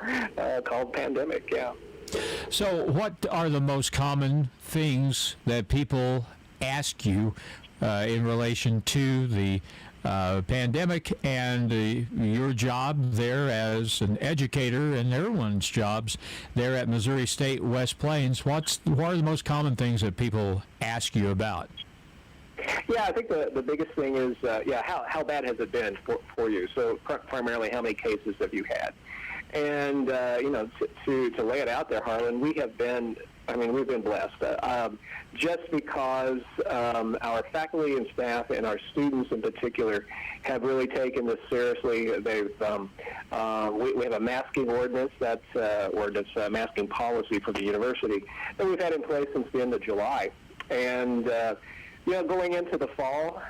called pandemic. Yeah. So what are the most common things that people ask you in relation to the pandemic and your job there as an educator and everyone's jobs there at Missouri State West Plains? What are the most common things that people ask you about? Yeah, I think the biggest thing is, how bad has it been for you? So primarily, how many cases have you had? And, to lay it out there, Harlan, we've been blessed. Just because our faculty and staff and our students in particular have really taken this seriously. We have a masking ordinance masking policy for the university that we've had in place since the end of July. And going into the fall,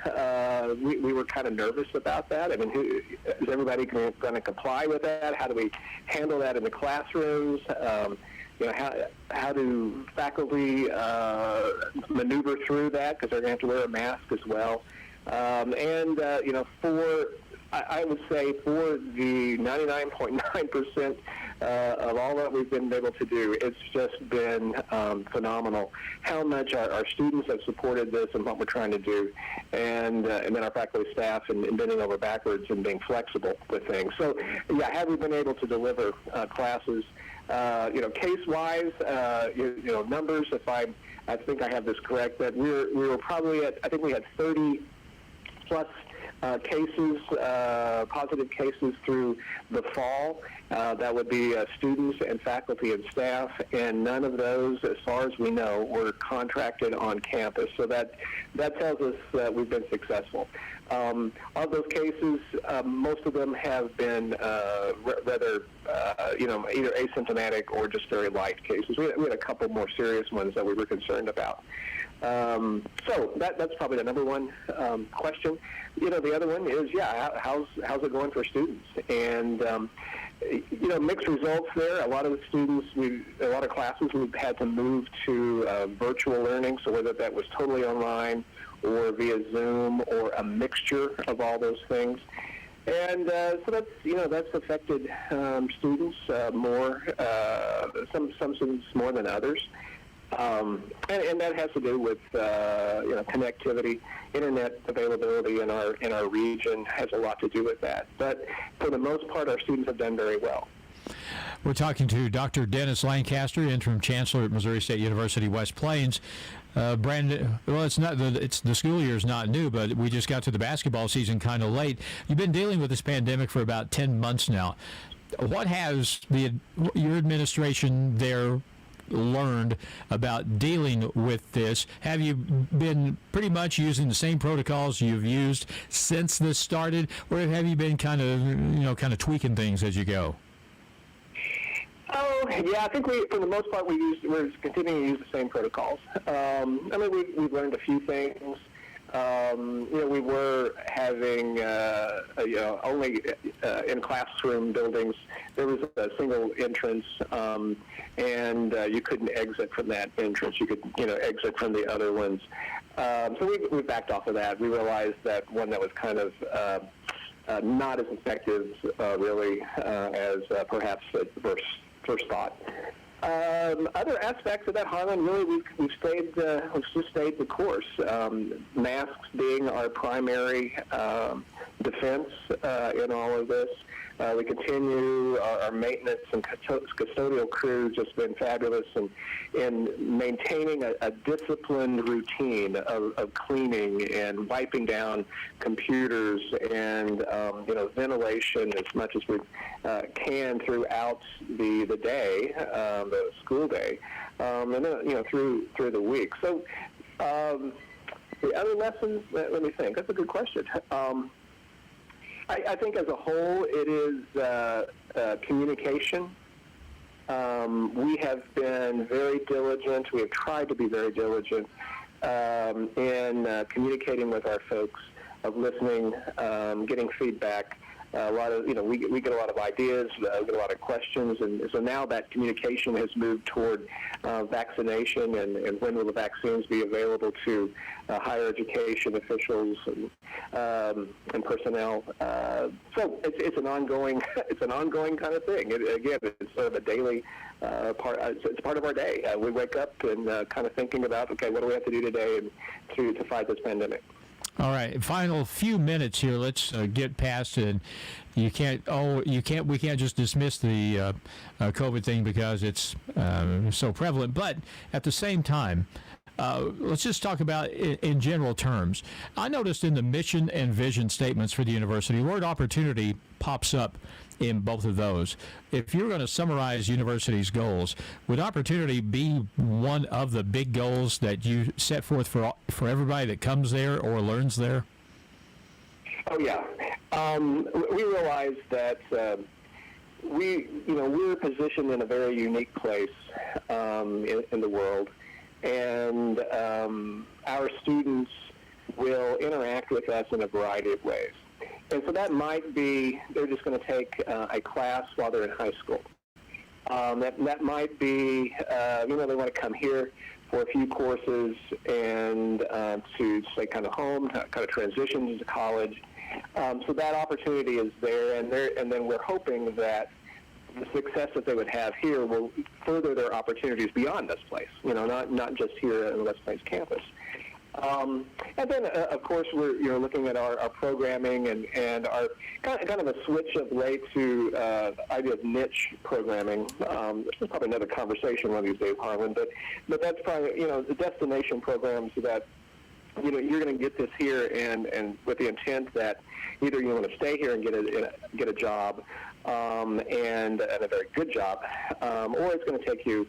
we were kind of nervous about that. I mean, is everybody going to comply with that? How do we handle that in the classrooms? How do faculty maneuver through that, because they're going to have to wear a mask as well? I would say for the 99.9% of all that we've been able to do, it's just been phenomenal how much our students have supported this and what we're trying to do, and then our faculty staff and bending over backwards and being flexible with things. So, have we been able to deliver classes? Case-wise, numbers, I think I have this correct, that we were probably at, I think we had 30 plus cases, positive cases through the fall. That would be students and faculty and staff, and none of those, as far as we know, were contracted on campus. So that tells us that we've been successful. Of those cases, most of them have been rather, either asymptomatic or just very light cases. We had a couple more serious ones that we were concerned about. So that's probably the number one question. The other one is, how's it going for students? And mixed results there. A lot of the students, a lot of classes, we've had to move to virtual learning. So whether that was totally online or via Zoom or a mixture of all those things. And so that's affected students more, some students more than others. And that has to do with connectivity, internet availability in our region has a lot to do with that. But for the most part, our students have done very well. We're talking to Dr. Dennis Lancaster, interim chancellor at Missouri State University West Plains. Brandon, well, the school year is not new, but we just got to the basketball season kind of late. You've been dealing with this pandemic for about 10 months now. What has your administration there learned about dealing with this? Have you been pretty much using the same protocols you've used since this started, or have you been kind of tweaking things as you go? Oh, yeah, I think for the most part, we're continuing to use the same protocols. We've learned a few things. We were having, only in classroom buildings, there was a single entrance, and you couldn't exit from that entrance. You could, exit from the other ones. So we backed off of that. We realized that one that was kind of not as effective, really, as perhaps at first thought. Other aspects of that, Harlan, really we've just stayed the course. Masks being our primary defense in all of this. We continue our maintenance and custodial crew just been fabulous in maintaining a disciplined routine of cleaning and wiping down computers and ventilation as much as we can throughout the day, the school day, and then through the week. So the other lessons, let me think. That's a good question. I think as a whole, it is communication. We have been very diligent. We have tried to be very diligent in communicating with our folks, of listening, getting feedback. A lot of, we get a lot of ideas, we get a lot of questions, and so now that communication has moved toward vaccination and when will the vaccines be available to higher education officials and personnel. So it's an ongoing kind of thing. It's sort of a daily part. It's part of our day. We wake up and kind of thinking about, okay, what do we have to do today to fight this pandemic? All right, final few minutes here. Let's get past it. We can't just dismiss the COVID thing because it's so prevalent. But at the same time, let's just talk about in general terms. I noticed in the mission and vision statements for the university, the word opportunity pops up in both of those. If you're going to summarize university's goals, would opportunity be one of the big goals that you set forth for everybody that comes there or learns there? Oh yeah, we realize that we're positioned in a very unique place in the world, and our students will interact with us in a variety of ways. And so that might be they're just going to take a class while they're in high school. That might be they want to come here for a few courses and to say kind of home, kind of transition into college. So that opportunity is there, and then we're hoping that the success that they would have here will further their opportunities beyond this place. Not just here in the West Plains campus. And then, of course, we're looking at our programming and our kind of a switch of late to the idea of niche programming. This is probably another conversation one of these days, Harlan. But that's probably the destination programs that you're going to get this here and with the intent that either you want to stay here and get a job and a very good job, or it's going to take you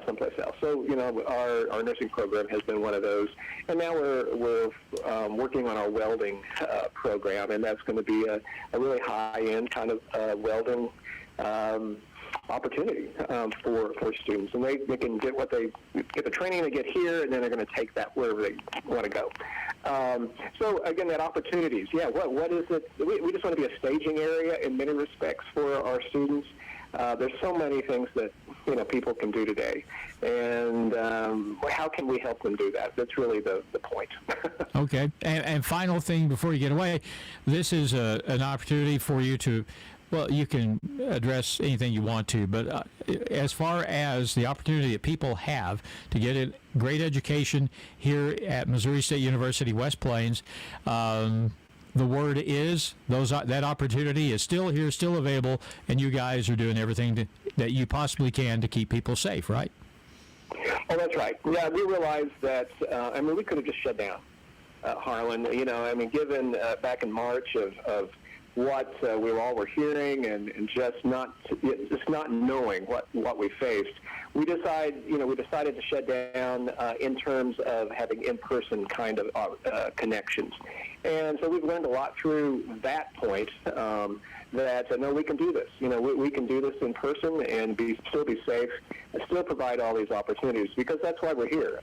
someplace else. So our nursing program has been one of those, and now we're working on our welding program, and that's going to be a really high-end kind of welding opportunity for students, and they can get the training they get here, and then they're going to take that wherever they want to go. So again, that opportunities, what is it? We just want to be a staging area in many respects for our students. There's so many things that people can do today, and how can we help them do that? That's really the point. Okay, and final thing before you get away, this is an opportunity for you to. Well, you can address anything you want to, but as far as the opportunity that people have to get a great education here at Missouri State University West Plains, the word is that opportunity is still here, still available, and you guys are doing everything that you possibly can to keep people safe, right? Oh, that's right. Yeah, we realized that, we could have just shut down, Harlan. Given back in March of what we all were hearing and just not knowing what we faced, we decided to shut down in terms of having in-person kind of connections. And so we've learned a lot through that point that no, we can do this. We can do this in person and still be safe and still provide all these opportunities, because that's why we're here.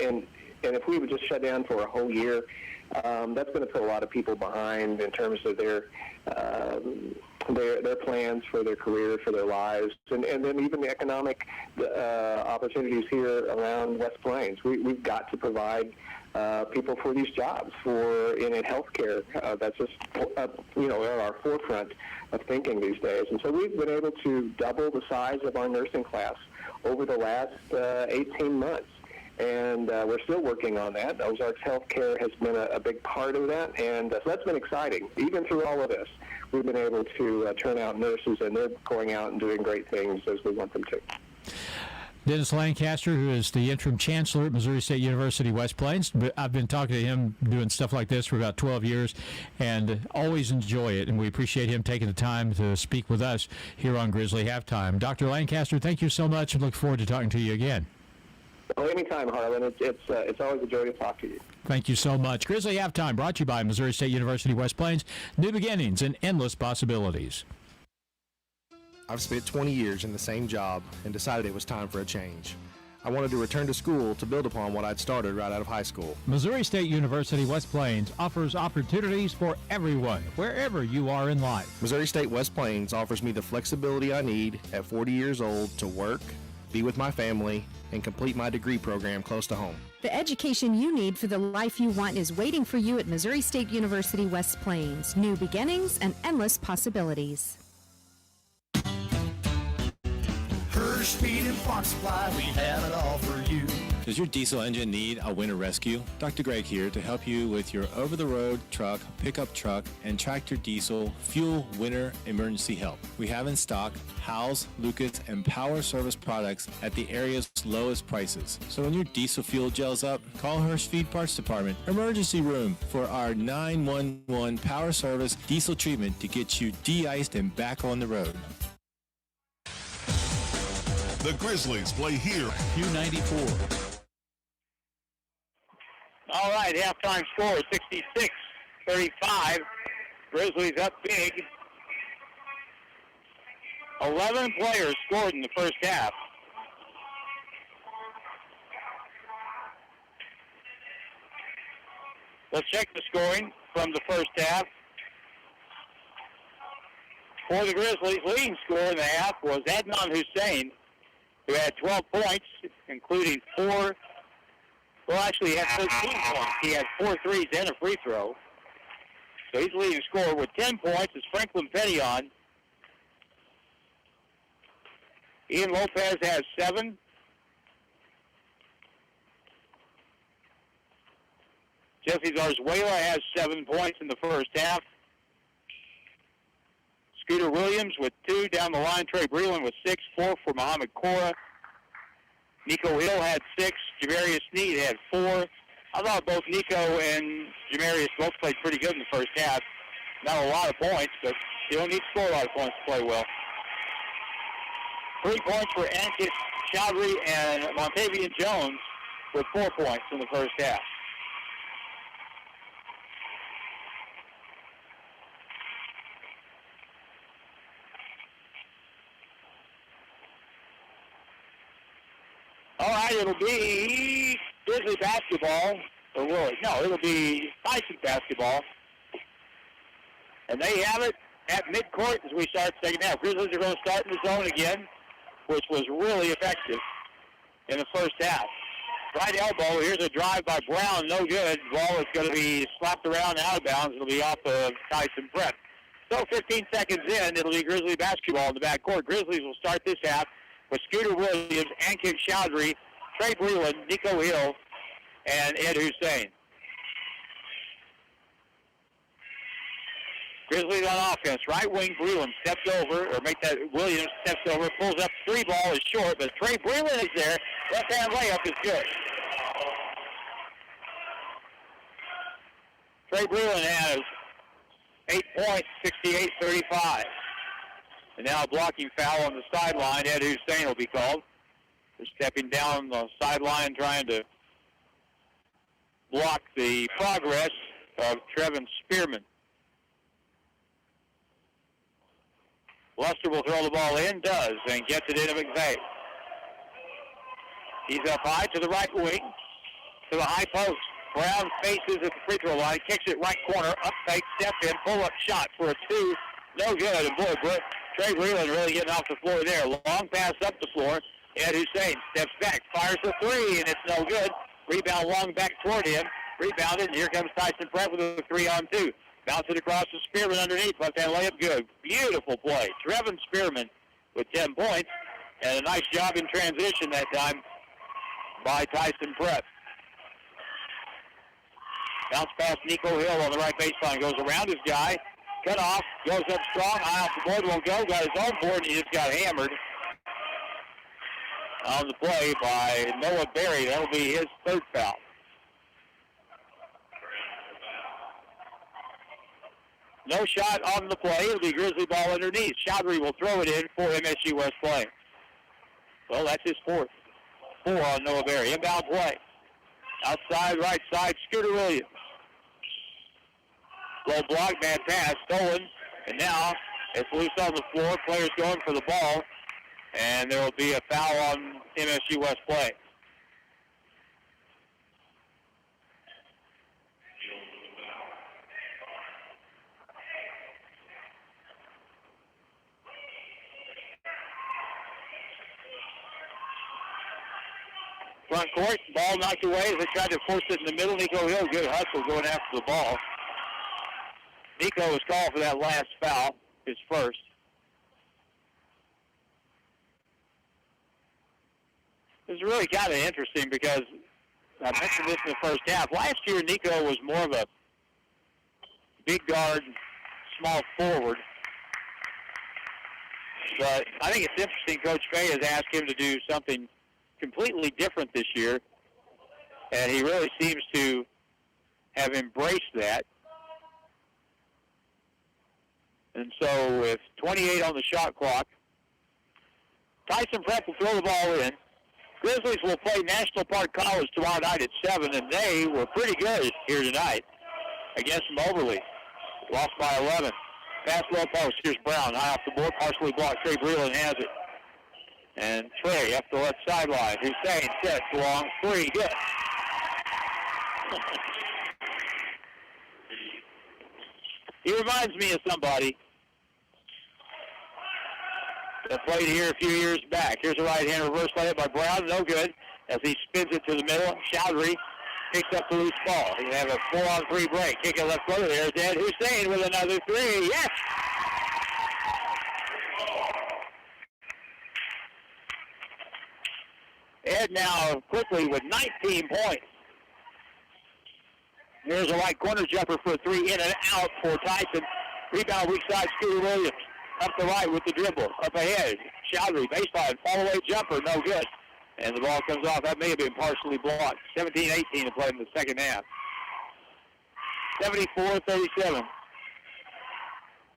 And if we would just shut down for a whole year, that's going to put a lot of people behind in terms of their plans for their career, for their lives, and then even the economic opportunities here around West Plains. We've got to provide people for these jobs in healthcare. That's just at our forefront of thinking these days. And so we've been able to double the size of our nursing class over the last 18 months. And we're still working on that. Ozarks Healthcare has been a big part of that, and so that's been exciting. Even through all of this, we've been able to turn out nurses, and they're going out and doing great things as we want them to. Dennis Lancaster, who is the interim chancellor at Missouri State University West Plains. I've been talking to him doing stuff like this for about 12 years and always enjoy it, and we appreciate him taking the time to speak with us here on Grizzly Halftime. Dr. Lancaster, thank you so much, and look forward to talking to you again. Well, anytime, Harlan. It's always a joy to talk to you. Thank you so much. Grizzly Halftime brought to you by Missouri State University West Plains. New beginnings and endless possibilities. I've spent 20 years in the same job and decided it was time for a change. I wanted to return to school to build upon what I'd started right out of high school. Missouri State University West Plains offers opportunities for everyone, wherever you are in life. Missouri State West Plains offers me the flexibility I need at 40 years old to work, be with my family, and complete my degree program close to home. The education you need for the life you want is waiting for you at Missouri State University West Plains. New beginnings and endless possibilities. Hirsch Feed and Farm Supply, we have it all for you. Does your diesel engine need a winter rescue? Dr. Greg here to help you with your over-the-road truck, pickup truck, and tractor diesel fuel winter emergency help. We have in stock Howes, Lucas, and Power Service products at the area's lowest prices. So when your diesel fuel gels up, call Hirsch Feed Parts Department Emergency Room for our 911 Power Service diesel treatment to get you de-iced and back on the road. The Grizzlies play here. Q94. All right, halftime score 66-35. Grizzlies up big. 11 players scored in the first half. Let's check the scoring from the first half. For the Grizzlies, leading scorer in the half was Adnan Hussein, who had 12 points, including he had 13 points. He had 4 threes and a free throw. So he's the leading scorer with 10 points. Is Franklin Pettion. Ian Lopez has 7. Jesse Zarzuela has 7 points in the first half. Scooter Williams with 2 down the line. Trey Breland with 6, 4 for Muhammad Cora. Nico Hill had 6. Jamarius Sneed had 4. I thought both Nico and Jamarius both played pretty good in the first half. Not a lot of points, but you don't need to score a lot of points to play well. 3 points for Ankit Chaudhry and Montavian Jones with 4 points in the first half. All right, it'll be Grizzly basketball, or will it? No, it'll be Tyson basketball. And they have it at midcourt as we start the second half. Grizzlies are going to start in the zone again, which was really effective in the first half. Right elbow, here's a drive by Brown, no good. Ball is going to be slapped around out of bounds. It'll be off of Tyson Prep. So 15 seconds in, it'll be Grizzly basketball in the backcourt. Grizzlies will start this half with Scooter Williams, Ankit Chaudhry, Trey Breland, Nico Hill, and Ed Hussein. Grizzlies on offense. Right wing Breland steps over, Williams steps over, pulls up 3 ball is short, but Trey Breland is there. Left-hand layup is good. Trey Breland has 8 points, 68-35. And now a blocking foul on the sideline. Ed Hussein will be called. They're stepping down the sideline trying to block the progress of Trevin Spearman. Luster will throw the ball in, does, and gets it into McVeigh. He's up high to the right wing, to the high post. Brown faces at the free throw line, kicks it right corner, up fake, step in, pull-up shot for a 2. No good, and boy, Trey Breland really getting off the floor there. Long pass up the floor. Ed Hussein steps back, fires a 3, and it's no good. Rebound long back toward him. Rebounded, and here comes Tyson Pratt with a 3-on-2. Bounce it across to Spearman underneath. Left-hand layup good. Beautiful play. Trevin Spearman with 10 points, and a nice job in transition that time by Tyson Pratt. Bounce past Nico Hill on the right baseline. Goes around his guy. Cut off. Goes up strong. High off the board. Won't go. Got his own board, and he just got hammered on the play by Noah Berry. That'll be his 3rd foul. No shot on the play. It'll be Grizzly ball underneath. Chaudhry will throw it in for MSU West play. Well, that's his 4th. 4 on Noah Berry. Inbound play. Outside, right side, Scooter Williams. Low block, bad pass, stolen. And now it's loose on the floor. Players going for the ball. And there will be a foul on MSU West play. Front court, ball knocked away as they tried to force it in the middle. Nico Hill, good hustle going after the ball. Nico was called for that last foul, his first. This is really kind of interesting because I mentioned this in the first half. Last year, Nico was more of a big guard, small forward. But I think it's interesting. Coach Fay has asked him to do something completely different this year, and he really seems to have embraced that. And so with 28 on the shot clock, Tyson Prep will throw the ball in. Grizzlies will play National Park College tomorrow night at 7, and they were pretty good here tonight against Moberly. Lost by 11. Pass low post. Here's Brown, high off the board, partially blocked. Trey Breland has it. And Trey up the left sideline. Hussein sets long three. Good. He reminds me of somebody that played here a few years back. Here's a right-hand reverse layup by Brown. No good as he spins it to the middle. Chowdhury picks up the loose ball. He can have a 4-on-3 break. Kick it left corner. There's Ed Hussein with another three. Yes! Ed now quickly with 19 points. Here's a right corner jumper for a three, in and out for Tyson. Rebound weak side, Scooter Williams. Up the right with the dribble. Up ahead, Chowdhury, baseline, fall-away jumper, no good. And the ball comes off. That may have been partially blocked. 17-18 to play in the second half. 74-37.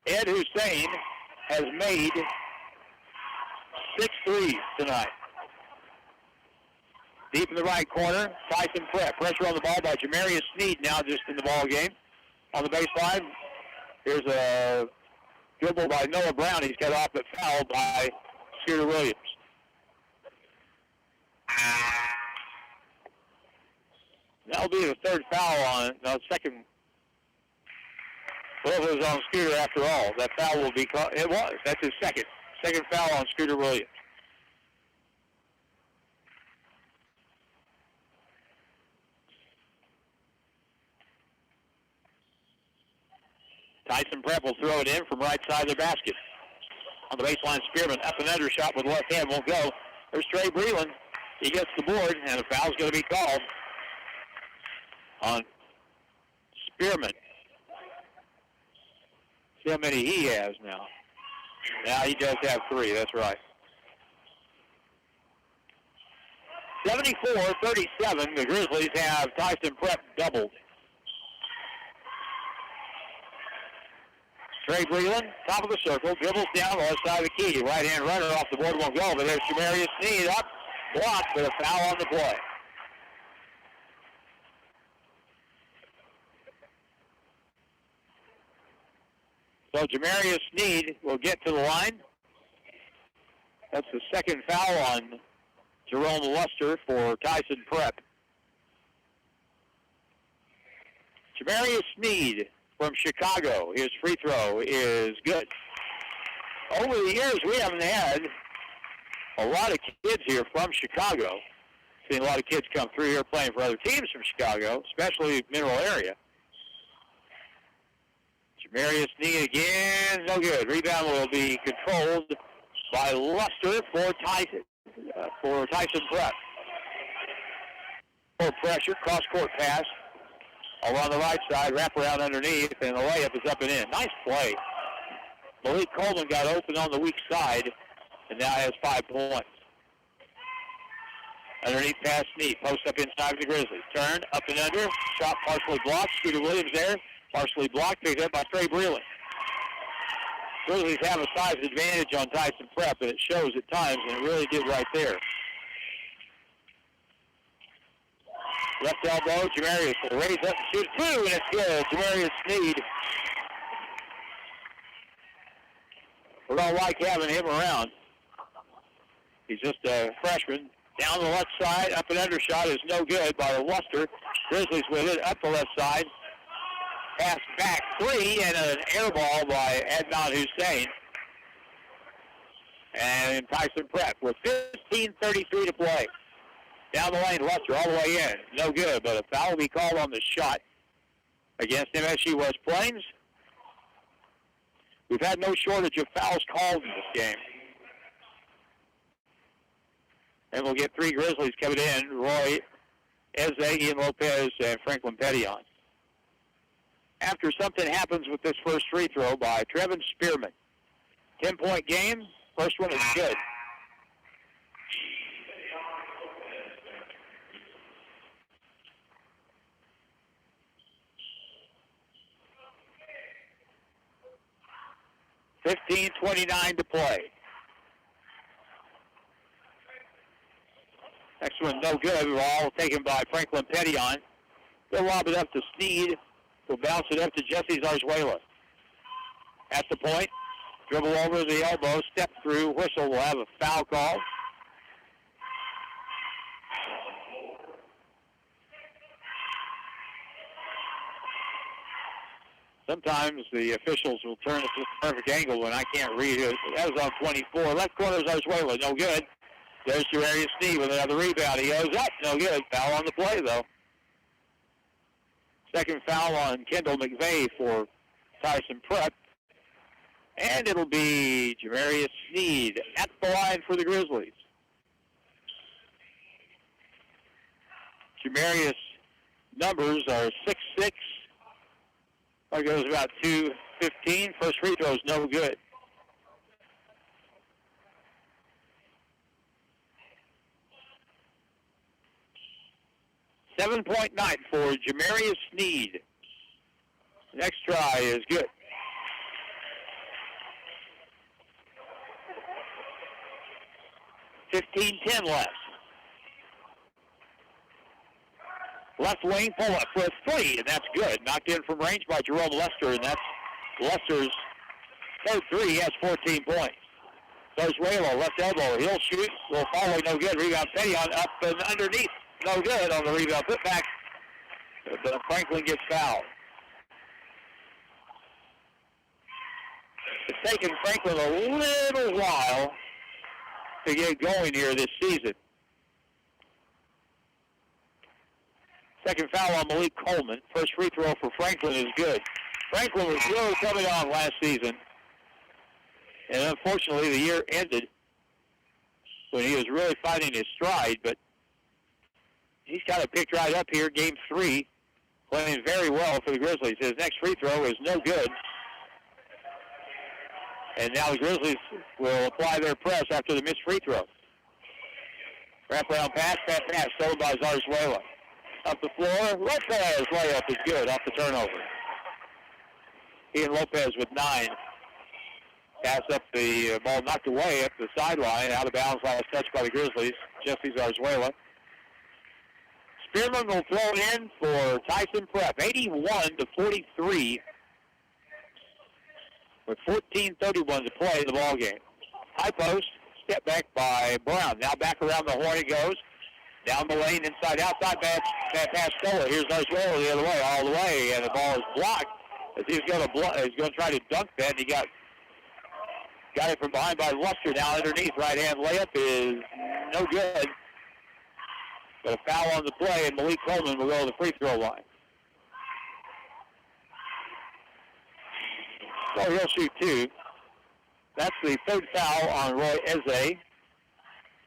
Ed Hussein has made 6 threes tonight. Deep in the right corner, Tyson Prep. Pressure on the ball by Jamarius Sneed now just in the ball game. On the baseline, here's a dribble by Noah Brown. He's cut off but fouled by Scooter Williams. That'll be the third foul on, no, second. Well, it was on Scooter after all. That foul will be called. It was. That's his second. Second foul on Scooter Williams. Tyson Prep will throw it in from right side of the basket. On the baseline, Spearman up and under shot with left hand won't go. There's Trey Breland. He gets the board, and a foul's going to be called on Spearman. See how many he has now. Now he does have 3, that's right. 74-37, the Grizzlies have Tyson Prep doubled. Trey Breland, top of the circle, dribbles down the left side of the key. Right-hand runner off the board won't go, but there's Jamarius Sneed up, blocked with a foul on the play. So Jamarius Sneed will get to the line. That's the second foul on Jerome Luster for Tyson Prep. Jamarius Sneed from Chicago. His free throw is good. Over the years, we haven't had a lot of kids here from Chicago. Seen a lot of kids come through here playing for other teams from Chicago, especially Mineral area. Jamarius Sneed again, no good. Rebound will be controlled by Luster for Tyson Prep. Full pressure, cross-court pass. Over on the right side, wrap around underneath, and the layup is up and in. Nice play. Malik Coleman got open on the weak side, and now has 5 points. Underneath pass, Sneed. Post up inside of the Grizzlies. Turn, up and under. Shot partially blocked. Scooter Williams there. Partially blocked. Picked up by Trey Breland. Grizzlies have a size advantage on Tyson Prep, and it shows at times, and it really did right there. Left elbow, Jamarius will raise up and shoot 2, and it's good. Jamarius Sneed. We're going to like having him around. He's just a freshman. Down the left side, up and under shot is no good by Luster. Grizzlies with it, up the left side. Pass back 3, and an air ball by Adnan Hussein. And Tyson Prep with 15:33 to play. Down the lane, Luster all the way in. No good, but a foul will be called on the shot against MSU West Plains. We've had no shortage of fouls called in this game. And we'll get 3 Grizzlies coming in. Roy Eze, Ian Lopez, and Franklin Pettion. After something happens with this first free throw by Trevin Spearman. 10-point game. First one is good. .29 to play. Next one, no good. All taken by Franklin Pettion. They'll lob it up to Sneed. We'll bounce it up to Jesse Zarzuela. At the point, dribble over the elbow, step through, whistle. Will have a foul call. Sometimes the officials will turn it to the perfect angle when I can't read it. That was on 24. Left corner is Zarzuela. No good. There's Jamarius Sneed with another rebound. He goes up. No good. Foul on the play, though. Second foul on Kendall McVeigh for Tyson Prep. And it'll be Jamarius Sneed at the line for the Grizzlies. Jamarius' numbers are 6'6". That goes about 2:15. First free throw is no good. .9 for Jamarius Sneed. Next try is good. .10 left. Left wing pull-up for a 3, and that's good. Knocked in from range by Jerome Lester, and that's Lester's third 3. He has 14 points. Zarzuela, left elbow. He'll shoot. Will follow. No good. Rebound Pettion up and underneath. No good on the rebound. Put back. But Franklin gets fouled. It's taken Franklin a little while to get going here this season. Second foul on Malik Coleman. First free throw for Franklin is good. Franklin was really coming on last season. And unfortunately, the year ended when he was really finding his stride. But he's kind of picked right up here, game 3, playing very well for the Grizzlies. His next free throw is no good. And now the Grizzlies will apply their press after the missed free throw. Wraparound pass, stolen by Zarzuela. Up the floor, Lopez layup is good off the turnover. Ian Lopez with 9. Pass up the ball knocked away up the sideline, out of bounds, last touch by the Grizzlies. Jesse Zarzuela. Spearman will throw it in for Tyson Prep, 81-43, with 14:31 to play in the ball game. High post, step back by Brown. Now back around the horn it goes. Down the lane, inside, outside, bad pass stolen. Here's Zarzuela the other way, all the way, and the ball is blocked. As he's going to try to dunk that, and he got it from behind by Luster. Now underneath, right-hand layup is no good. But a foul on the play, and Malik Coleman will go to the free throw line. So he'll shoot 2. That's the third foul on Roy Eze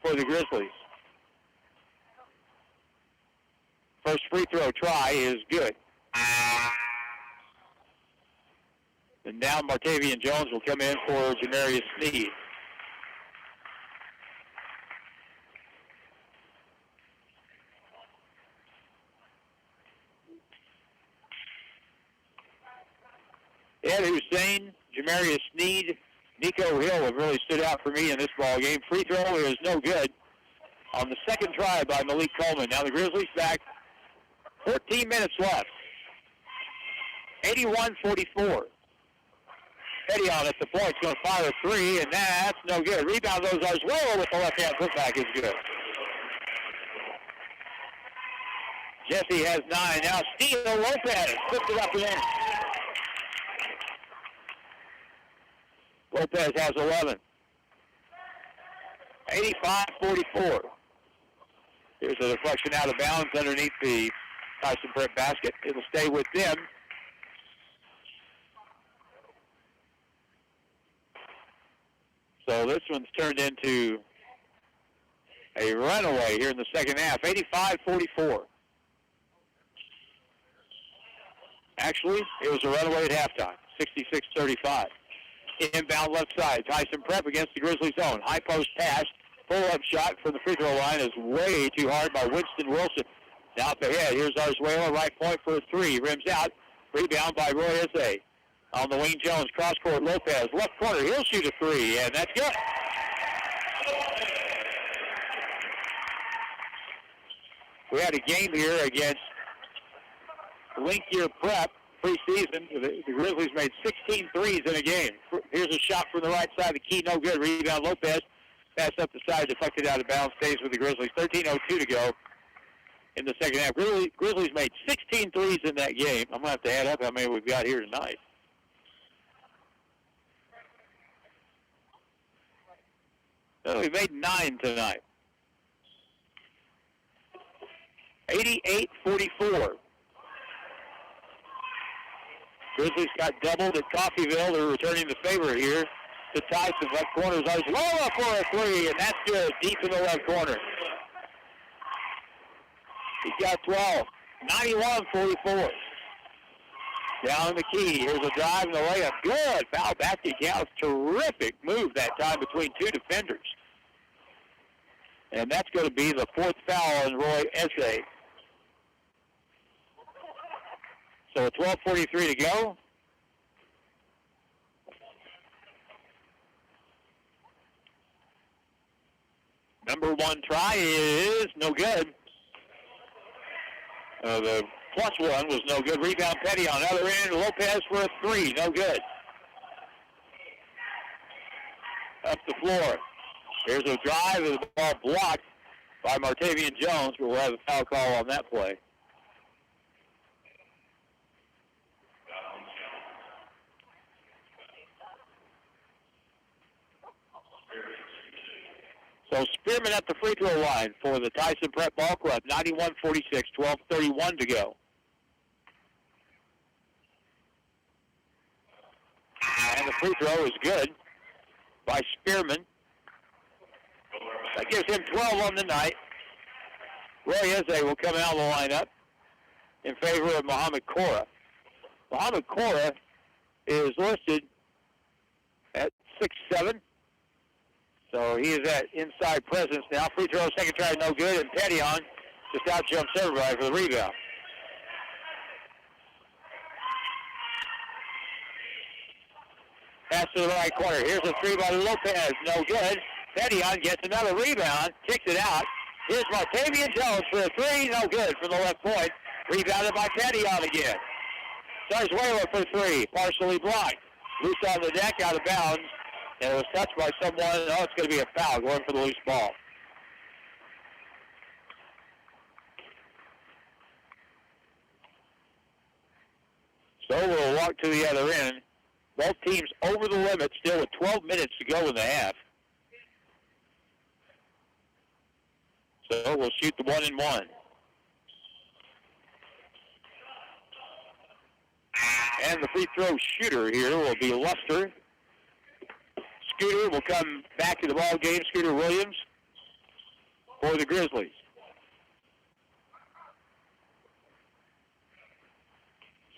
for the Grizzlies. First free throw try is good. And now Martavian Jones will come in for Jamarius Sneed. Ed Hussein, Jamarius Sneed, Nico Hill have really stood out for me in this ball game. Free throw is no good on the second try by Malik Coleman. Now the Grizzlies back. 14 minutes left. 81-44. Pettion at the point is going to fire a 3, and that's no good. Rebound goes Zarzuela with the left-hand putback is good. Jesse has 9. Now Steele Lopez puts it up and in. Lopez has 11. 85-44. Here's a deflection out of bounds underneath the Tyson Prep basket. It'll stay with them. So this one's turned into a runaway here in the second half, 85-44. Actually, it was a runaway at halftime, 66-35. Inbound left side, Tyson Prep against the Grizzlies' own. High post pass, pull-up shot from the free throw line is way too hard by Winston Wilson. Now up ahead, here's Arzuela, right point for a three. Rims out, rebound by Roy Eze. On the wing, Jones, cross-court, Lopez, left corner, he'll shoot a three, and that's good. We had a game here against Link Year Prep preseason. The Grizzlies made 16 threes in a game. Here's a shot from the right side of the key, no good. Rebound, Lopez. Pass up the side, deflected out of bounds, stays with the Grizzlies. 13:02 to go in the second half. Grizzlies made 16 threes in that game. I'm going to have to add up how many we've got here tonight. So we made 9 tonight. 88-44. Grizzlies got doubled at Coffeyville. They're returning the favor here to Tyson. Left corner is Arzuela for a three, and that's good, deep in the left corner. He got 12. 91-44. Down in the key. Here's a drive and a layup. Good. Foul back to Gauss. Terrific move that time between two defenders. And that's going to be the fourth foul on Roy Eze. So 12:43 to go. Number one try is no good. The plus one was no good. Rebound Petty on the other end. Lopez for a three. No good. Up the floor. Here's a drive and the ball blocked by Martavian Jones, but we'll have a foul call on that play. So Spearman at the free throw line for the Tyson Prep Ball Club. 91-46, 12:31 to go. And the free throw is good by Spearman. That gives him 12 on the night. Roy Eze will come out of the lineup in favor of Muhammad Cora. Muhammad Cora is listed at 6'7". So he is at inside presence now. Free throw, second try, no good. And Petty on just out jumps everybody for the rebound. Pass to the right corner. Here's a three by Lopez. No good. Petty on gets another rebound. Kicks it out. Here's Martavian Jones for a three. No good from the left point. Rebounded by Petty on again. Zarzuela for three. Partially blocked. Loose on the deck, out of bounds. And it was touched by someone. Oh, it's going to be a foul going for the loose ball. So we'll walk to the other end. Both teams over the limit, still with 12 minutes to go in the half. So we'll shoot the 1-and-1. And the free throw shooter here will be Luster. Scooter will come back to the ball game. Scooter Williams for the Grizzlies.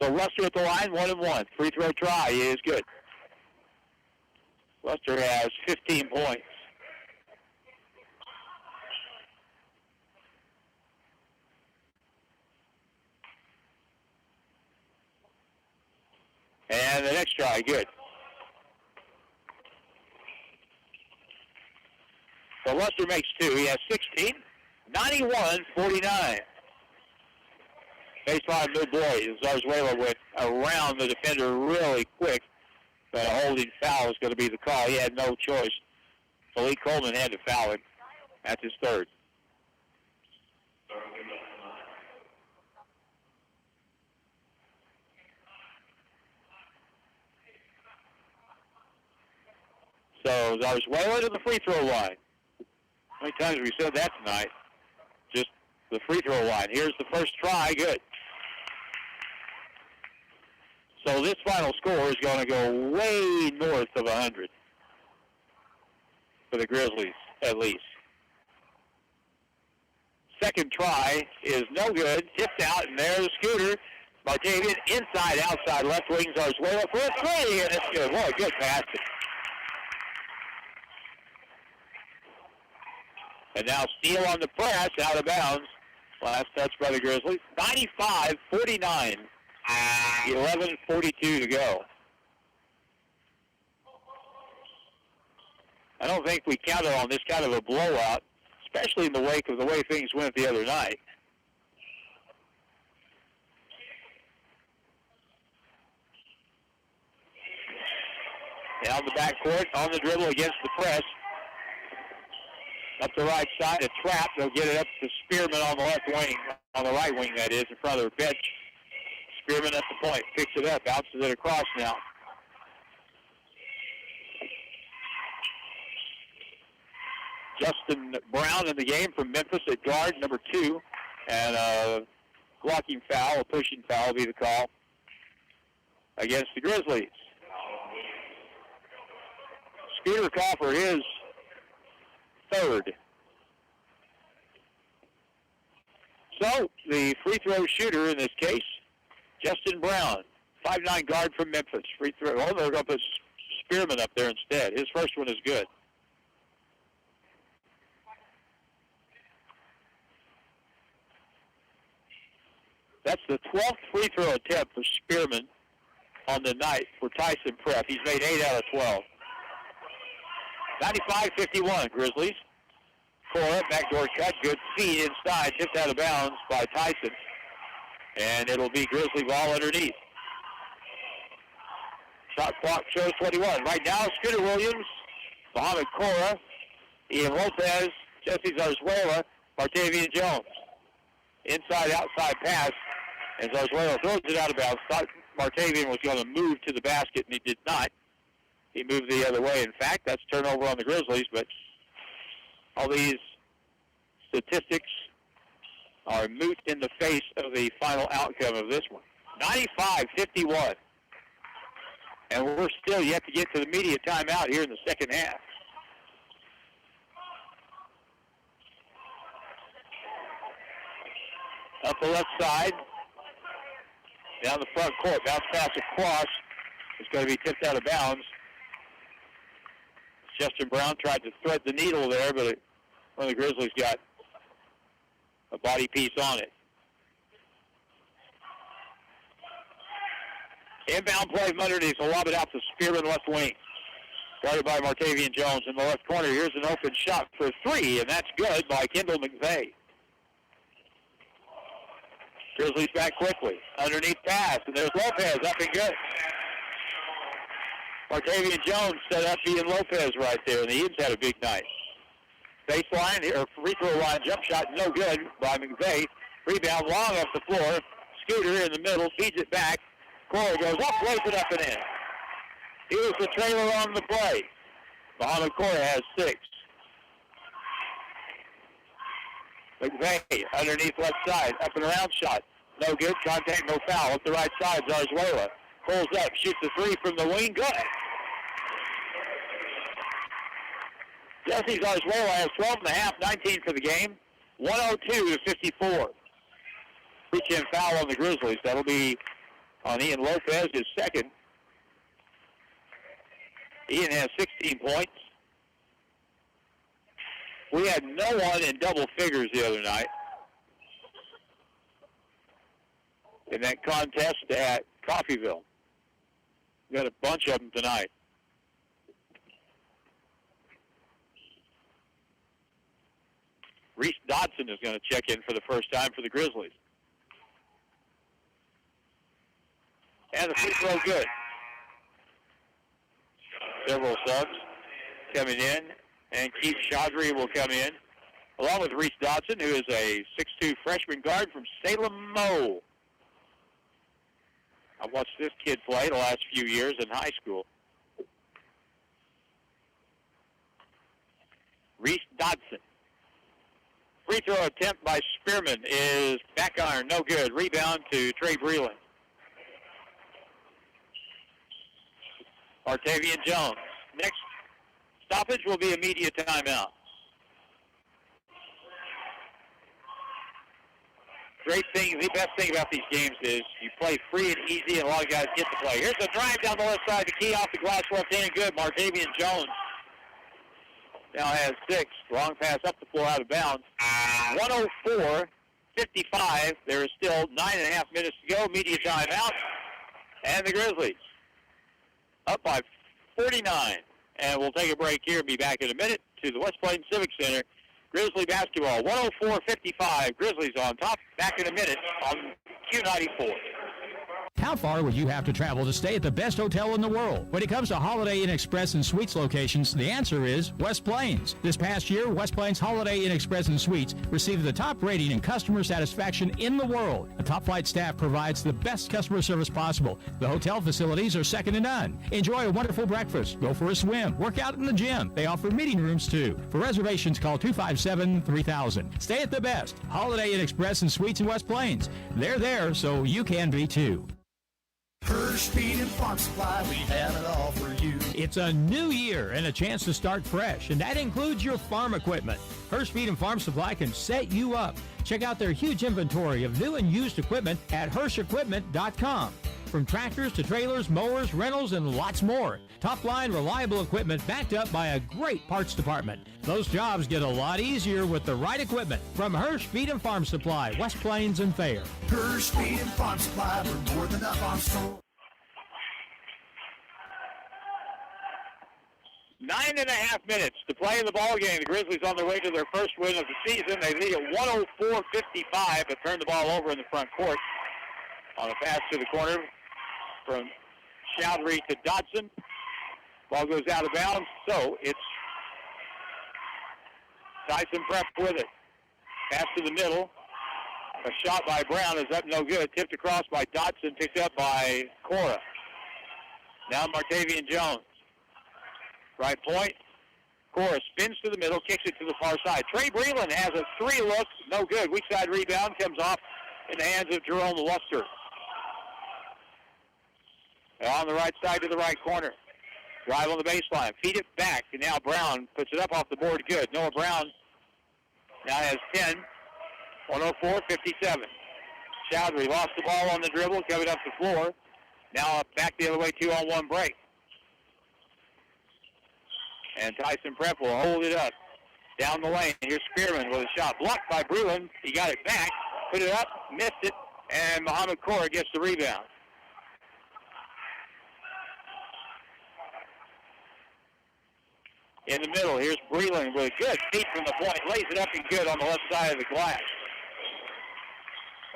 So Luster at the line, 1-and-1. Free throw try is good. Luster has 15 points. And the next try, good. So Luster makes two. He has 16. 91-49. Baseline move boy. Zarzuela went around the defender really quick, but a holding foul is going to be the call. He had no choice. So Lee Coleman had to foul him. That's his third. So Zarzuela to the free throw line. How many times have we said that tonight? Just the free throw line. Here's the first try. Good. So this final score is going to go way north of 100 for the Grizzlies, at least. Second try is no good. Tipped out, and there's Scooter. Martavian inside, outside, left wing, Zarzuela for a three, and it's good. What a good pass. And now Steele on the press, out of bounds. Last touch by the Grizzlies. 95-49. 11:42 to go. I don't think we counted on this kind of a blowout, especially in the wake of the way things went the other night. Down the backcourt, on the dribble against the press. Up the right side, a trap. They'll get it up to Spearman on the left wing, on the right wing, that is, in front of their bench. Spearman at the point, picks it up, bounces it across now. Justin Brown in the game from Memphis at guard, number 2. And a blocking foul, a pushing foul will be the call against the Grizzlies. Scooter call for his third. So, the free throw shooter in this case, Justin Brown, 5'9" guard from Memphis. Free throw. Oh, they're going to put Spearman up there instead. His first one is good. That's the 12th free throw attempt for Spearman on the night for Tyson Prep. He's made 8 out of 12. 95-51, Grizzlies. Cora, backdoor cut, good feed inside, tipped out of bounds by Tyson. And it'll be Grizzly ball underneath. Shot clock shows 21. Right now, Scooter Williams, Muhammad Cora, Ian Lopez, Jesse Zarzuela, Martavian Jones. Inside, outside pass, and Zarzuela throws it out of bounds. Thought Martavian was going to move to the basket, and he did not. He moved the other way. In fact, that's turnover on the Grizzlies, but all these statistics are moot in the face of the final outcome of this one. 95-51. And we're still yet to get to the media timeout here in the second half. Up the left side. Down the front court. Bounce pass across. It's going to be tipped out of bounds. Justin Brown tried to thread the needle there, but one of the Grizzlies got a body piece on it. Inbound play from underneath. Will lob it out to Spearman left wing. Guarded by Martavian Jones in the left corner. Here's an open shot for 3, and that's good by Kendall McVeigh. Grizzlies back quickly. Underneath pass, and there's Lopez up and good. Martavian Jones set up Ian Lopez right there, and the Eads had a big night. Baseline, or free throw line jump shot, no good by McVeigh. Rebound long off the floor. Scooter in the middle, feeds it back. Cora goes up, lays it up and in. He was the trailer on the play. Muhammad Cora has 6. McVeigh underneath left side, up and around shot. No good, contact, no foul. Up the right side, Zarzuela pulls up, shoots a 3 from the wing, good. Jesse Zarzuela has 12.5, 19 for the game. 102-54. Reach-in foul on the Grizzlies. That'll be on Ian Lopez, his second. Ian has 16 points. We had no one in double figures the other night in that contest at Coffeyville. We got a bunch of them tonight. Reese Dodson is going to check in for the first time for the Grizzlies. And the free throw good. Several subs coming in, and Keith Chaudhry will come in, along with Reese Dodson, who is a 6'2 freshman guard from Salem, Mo. I've watched this kid play the last few years in high school. Reese Dodson. Free throw attempt by Spearman is back iron, no good. Rebound to Trey Breland. Martavian Jones. Next stoppage will be a media timeout. The best thing about these games is you play free and easy, and a lot of guys get to play. Here's a drive down the left side. The key off the glass, left in and good. Martavian Jones now has 6. Long pass up the floor, out of bounds. 104-55. There is still 9.5 minutes to go. Media timeout. And the Grizzlies up by 49. And we'll take a break here and be back in a minute to the West Plains Civic Center. Grizzly basketball, 104-55. Grizzlies on top. Back in a minute on Q94. How far would you have to travel to stay at the best hotel in the world? When it comes to Holiday Inn Express and Suites locations, the answer is West Plains. This past year, West Plains Holiday Inn Express and Suites received the top rating in customer satisfaction in the world. The top flight staff provides the best customer service possible. The hotel facilities are second to none. Enjoy a wonderful breakfast, go for a swim, work out in the gym. They offer meeting rooms too. For reservations, call 257-3000. Stay at the best. Holiday Inn Express and Suites in West Plains. They're there, so you can be too. Hirsch Feed and Farm Supply, we have it all for you. It's a new year and a chance to start fresh, and that includes your farm equipment. Hirsch Feed and Farm Supply can set you up. Check out their huge inventory of new and used equipment at HirschEquipment.com. From tractors to trailers, mowers, rentals, and lots more. Top-line, reliable equipment backed up by a great parts department. Those jobs get a lot easier with the right equipment. From Hirsch Feed and Farm Supply, West Plains and Thayer. Hirsch Feed and Farm Supply, we're more than up on store. 9.5 minutes to play in the ball game. The Grizzlies on their way to their first win of the season. They lead at 104-55, but turned the ball over in the front court on a pass to the corner from Chowdhury to Dodson. Ball goes out of bounds, so it's Tyson Prep with it. Pass to the middle. A shot by Brown is up, no good. Tipped across by Dodson, picked up by Cora. Now Martavian Jones. Right point. Cora spins to the middle, kicks it to the far side. Trey Breland has a 3 look, no good. Weak side rebound comes off in the hands of Jerome Luster. On the right side to the right corner. Drive on the baseline. Feed it back. And now Brown puts it up off the board. Good. Noah Brown now has 10. 104-57. Chowdhury lost the ball on the dribble. Covered up the floor. Now back the other way. 2-on-1 break. And Tyson Prep will hold it up. Down the lane. Here's Spearman with a shot. Blocked by Breland. He got it back. Put it up. Missed it. And Muhammad Cora gets the rebound. In the middle, here's Breland with a good feed from the point. Lays it up and good on the left side of the glass.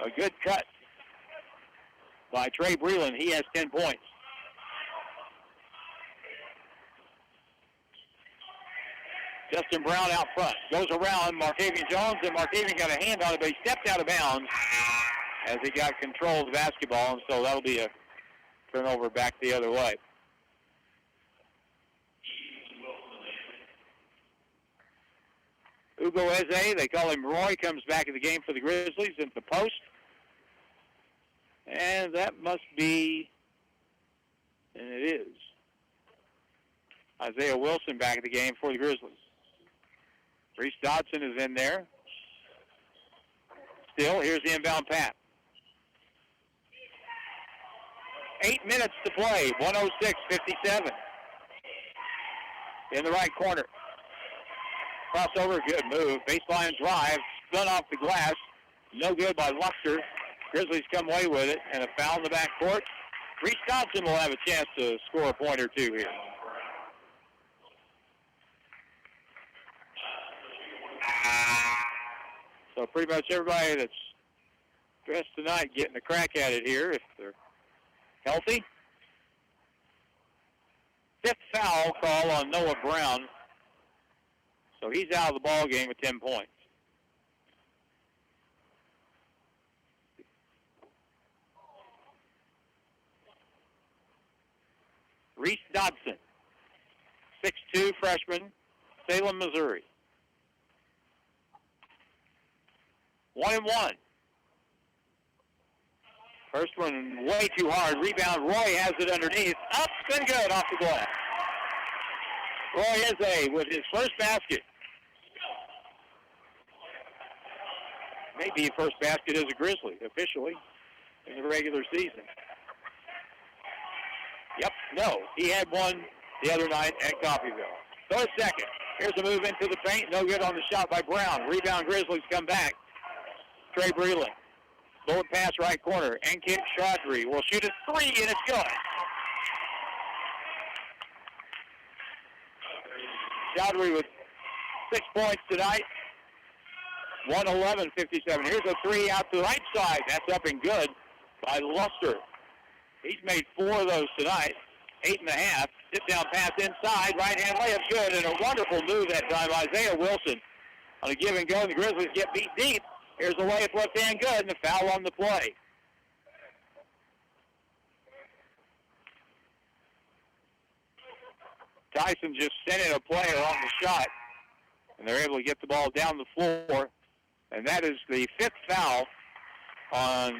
A good cut by Trey Breland. He has 10 points. Justin Brown out front. Goes around Martavian Jones, and Martavian got a hand on it, but he stepped out of bounds as he got control of the basketball, and so that'll be a turnover back the other way. Ugo Eze, they call him Roy, comes back in the game for the Grizzlies at the post. And that must be, and it is, Isaiah Wilson back in the game for the Grizzlies. Reese Dodson is in there. Still, here's the inbound pass. 8 minutes to play, 106-57. In the right corner. Crossover, good move. Baseline drive, spun off the glass. No good by Luster. Grizzlies come away with it, and a foul in the backcourt. Reese Dodson will have a chance to score a point or two here. So pretty much everybody that's dressed tonight getting a crack at it here if they're healthy. 5th foul call on Noah Brown. So he's out of the ball game with 10 points. Reese Dodson, 6'2", freshman, Salem, Missouri. 1-1. First one way too hard. Rebound, Roy has it underneath. Up and good off the glass. Roy Eze with his first basket. maybe his first basket as a Grizzly, officially, in the regular season. Yep, no, he had one the other night at Coffeyville. So a second. Here's a move into the paint. No good on the shot by Brown. Rebound Grizzlies come back. Trey Breland. Bullet pass right corner. And kick Chaudhry will shoot a three, and it's good. Chaudhry with 6 points tonight. 111-57. Here's a three out to the right side. That's up and good by Luster. He's made 4 of those tonight. 8.5. Sit down pass inside. Right hand layup good. And a wonderful move that time. Isaiah Wilson on a give and go. The Grizzlies get beat deep. Here's a layup left hand good. And a foul on the play. Tyson just sent in a player on the shot. And they're able to get the ball down the floor. And that is the 5th foul on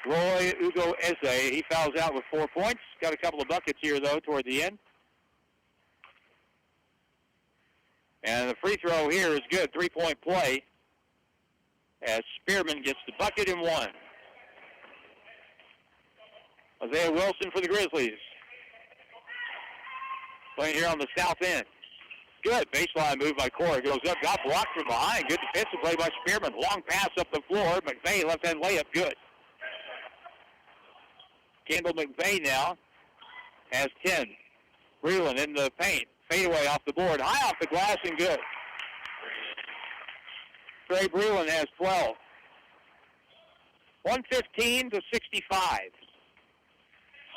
Roy Ugo Eze. He fouls out with 4 points. Got a couple of buckets here, though, toward the end. And the free throw here is good. 3-point play as Spearman gets the bucket and 1. Isaiah Wilson for the Grizzlies. Playing here on the south end. Good baseline move by Cora. Goes up, got blocked from behind. Good defensive play by Spearman. Long pass up the floor. McVeigh left-hand layup, good. Kendall McVeigh now has 10. Breland in the paint. Fadeaway off the board. High off the glass and good. Trey Breland has 12. 115-65.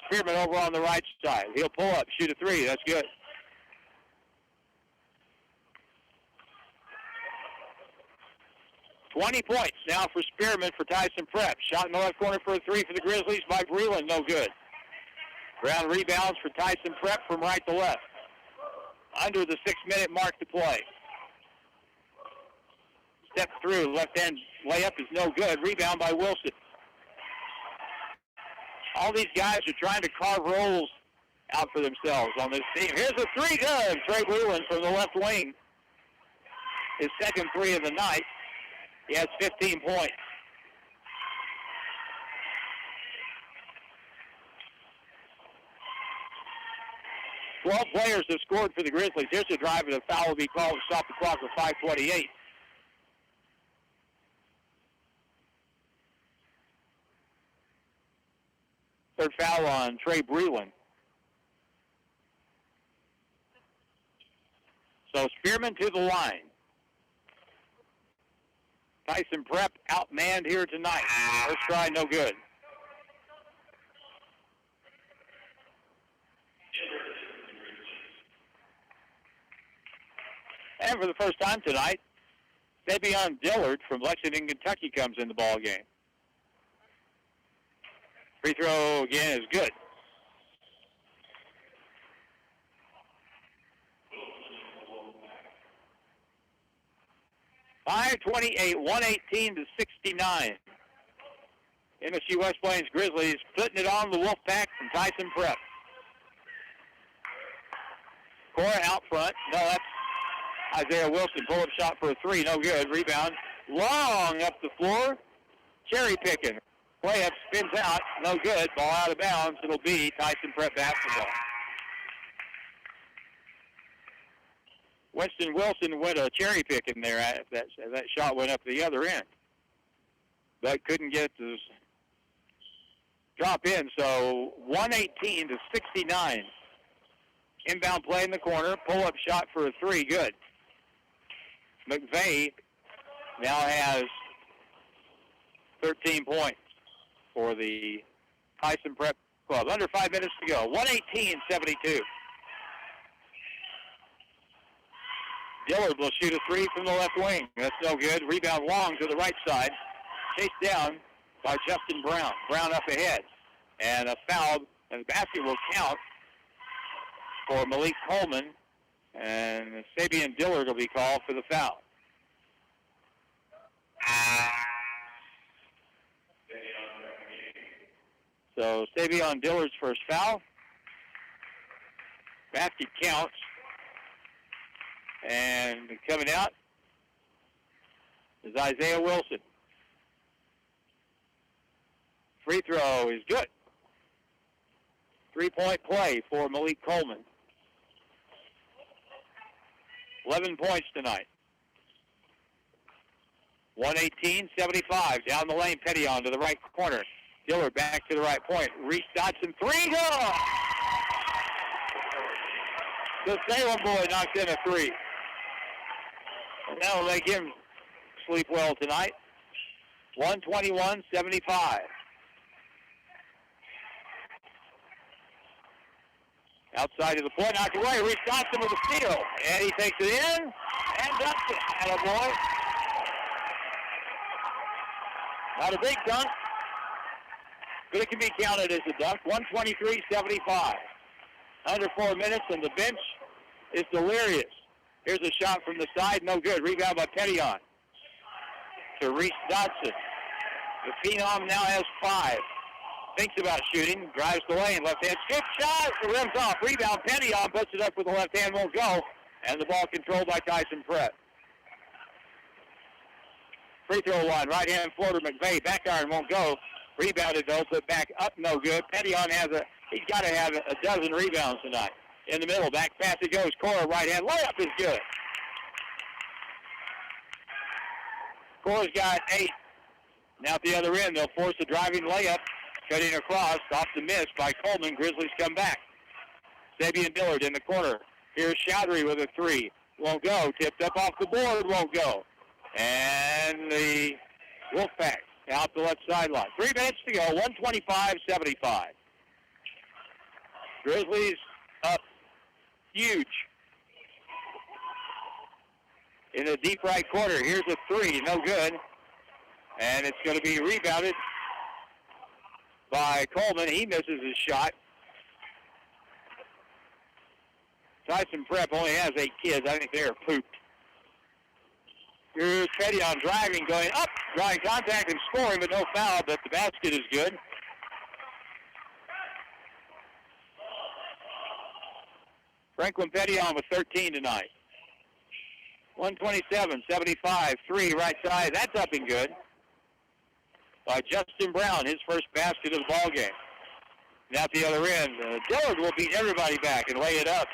Spearman over on the right side. He'll pull up, shoot a three. That's good. $20 points now for Spearman for Tyson Prep. Shot in the left corner for a three for the Grizzlies by Breland. No good. Ground rebounds for Tyson Prep from right to left. Under the 6-minute mark to play. Step through. Left-hand layup is no good. Rebound by Wilson. All these guys are trying to carve roles out for themselves on this team. Here's a three good. Trey Breland from the left wing. His second three of the night. He has 15 points. Twelve players have scored for the Grizzlies. Here's a drive, and a foul will be called to stop the clock with 5:28. Third foul on Trey Breland. So Spearman to the line. Tyson Prep outmanned here tonight. First try, no good. And for the first time tonight, Davion Dillard from Lexington, Kentucky comes in the ball game. Free throw again is good. .528, 118-69. MSU West Plains Grizzlies putting it on the Wolfpack from Tyson Prep. Cora out front. No, that's Isaiah Wilson. Pull-up shot for a three. No good. Rebound. Long up the floor. Cherry picking. Play-up spins out. No good. Ball out of bounds. It'll be Tyson Prep basketball. Winston Wilson went a cherry picking there. That shot went up the other end. But couldn't get the drop in. So 118-69. Inbound play in the corner. Pull-up shot for a three. Good. McVeigh now has 13 points for the Tyson Prep Club. Under 5 minutes to go. 118-72. Dillard will shoot a three from the left wing. That's no good. Rebound long to the right side. Chased down by Justin Brown. Brown up ahead. And a foul. And the basket will count for Malik Coleman. And Sabian Dillard will be called for the foul. So Sabian Dillard's first foul. Basket counts. And coming out is Isaiah Wilson. free throw is good. 3-point play for Malik Coleman. 11 points tonight. 118-75. Down the lane, Pettion to the right corner. Dillard back to the right point. Reese Dodson, three, good! The Salem boy knocked in a three. And that'll make him sleep well tonight. 121-75. Outside of the point, knocked away. Reese Dodson with a steal. And he takes it in and dunks it. Attaboy. Not a big dunk, but it can be counted as a dunk. 123-75. Under 4 minutes, and the bench is delirious. Here's a shot from the side, no good. Rebound by Pettion to Reese Dodson. The Phenom now has 5. Thinks about shooting, drives the lane, left hand skip shot, the rim's off. Rebound, Pettion puts it up with the left hand, won't go, and the ball controlled by Tyson Pratt. Free throw line, right hand floater, McVeigh, back iron won't go. Rebounded though, put back up, no good. Pettion he's got to have a dozen rebounds tonight. In the middle, back pass it goes. Cora, right hand, layup is good. Cora's got 8. Now at the other end, they'll force a driving layup. Cutting across, off the miss by Coleman. Grizzlies come back. Sabian Dillard in the corner. Here's Chowdhury with a 3. Won't go. Tipped up off the board, won't go. And the Wolfpack out the left sideline. 3 minutes to go, 125-75. Grizzlies up huge. In the deep right corner, here's a 3, no good. And it's going to be rebounded by Coleman. He misses his shot. Tyson Prep only has 8 kids. I think they're pooped. Here's Pettion driving, going up, drawing contact and scoring, but no foul, but the basket is good. Franklin Pettion with 13 tonight. 127-75, 3 right side. That's up and good by Justin Brown, his first basket of the ball game. Now at the other end, Dillard will beat everybody back and lay it up.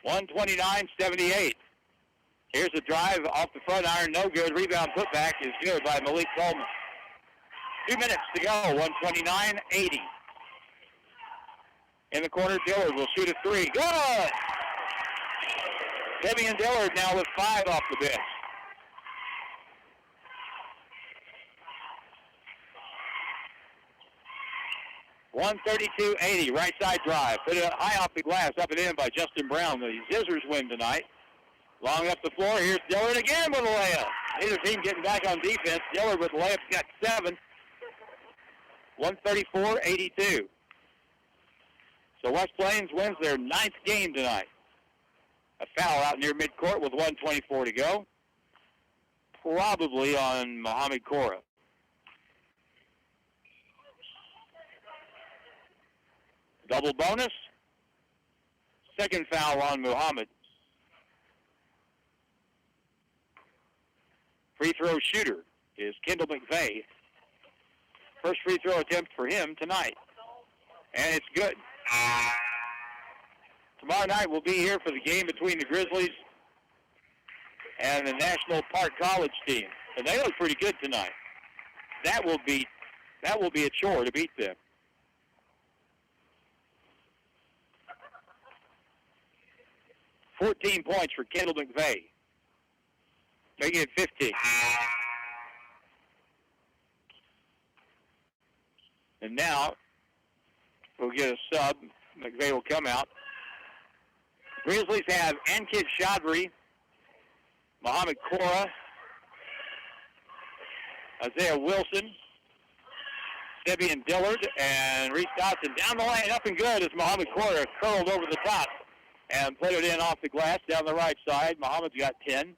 129-78. Here's a drive off the front iron, no good. Rebound putback is good by Malik Coleman. 2 minutes to go, 129-80. In the corner, Dillard will shoot a 3. Good! Sabian Dillard now with 5 off the bench. $132.80, right side drive. Put it high off the glass, up and in by Justin Brown. The Zizzers win tonight. Long up the floor, here's Dillard again with a layup. Neither team getting back on defense. Dillard with the layup, got 7. 134-82. So West Plains wins their 9th game tonight. A foul out near midcourt with 1:24 to go. Probably on Muhammad Cora. Double bonus. Second foul on Muhammad. Free throw shooter is Kendall McVeigh. First free throw attempt for him tonight. And it's good. Tomorrow night we'll be here for the game between the Grizzlies and the National Park College team. And they look pretty good tonight. That will be a chore to beat them. $14 points for Kendall McVeigh. Making it 15. And now we'll get a sub. McVeigh will come out. Grizzlies have Ankit Chowdhury, Muhammad Cora, Isaiah Wilson, Sabian Dillard, and Reese Dodson. Down the lane, up and good as Muhammad Cora curled over the top and put it in off the glass down the right side. Muhammad's got 10.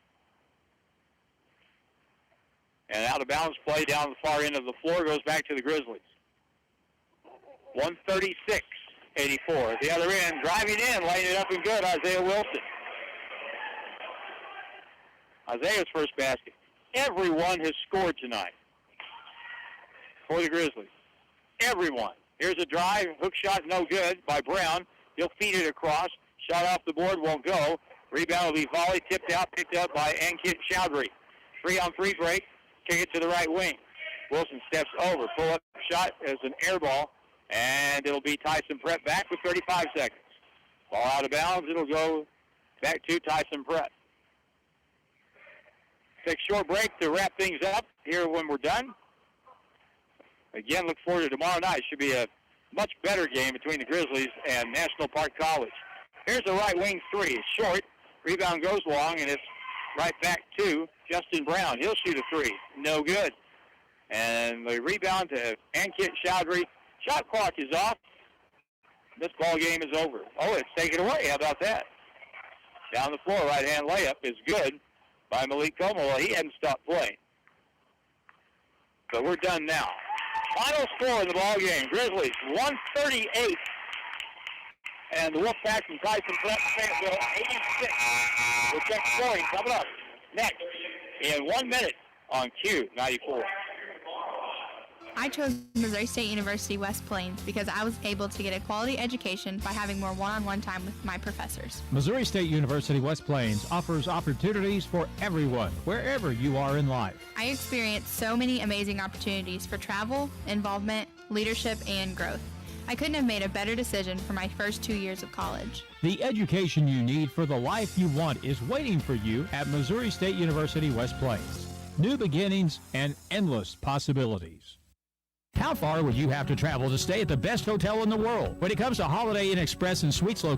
And out of bounds play down the far end of the floor goes back to the Grizzlies. 136-84. At the other end, driving in, laying it up and good, Isaiah Wilson. Isaiah's first basket. Everyone has scored tonight. for the Grizzlies. Everyone. Here's a drive. Hook shot no good by Brown. He'll feed it across. Shot off the board won't go. Rebound will be volley, tipped out, picked up by Ankit Chowdhury. 3-on-3 break. Kick it to the right wing. Wilson steps over. Pull-up shot as an air ball. And it'll be Tyson Prep back with 35 seconds. Ball out of bounds. It'll go back to Tyson Prep. Take a short break to wrap things up here when we're done. Again, look forward to tomorrow night. Should be a much better game between the Grizzlies and National Park College. Here's a right wing three. It's short. Rebound goes long, and it's right back to Justin Brown. He'll shoot a three. No good. And the rebound to Ankit Chowdhury. Shot clock is off. This ball game is over. Oh, it's taken away. How about that? Down the floor, right-hand layup is good by Malik Como. Well, he hadn't stopped playing. So we're done now. Final score in the ball game: Grizzlies 138, and the Wolfpack from Tyson Prep Fayetteville 86. We'll check scoring coming up next in 1 minute on Q94. I chose Missouri State University West Plains because I was able to get a quality education by having more one-on-one time with my professors. Missouri State University West Plains offers opportunities for everyone, wherever you are in life. I experienced so many amazing opportunities for travel, involvement, leadership, and growth. I couldn't have made a better decision for my first 2 years of college. The education you need for the life you want is waiting for you at Missouri State University West Plains. New beginnings and endless possibilities. How far would you have to travel to stay at the best hotel in the world? When it comes to Holiday Inn Express and Suites locations,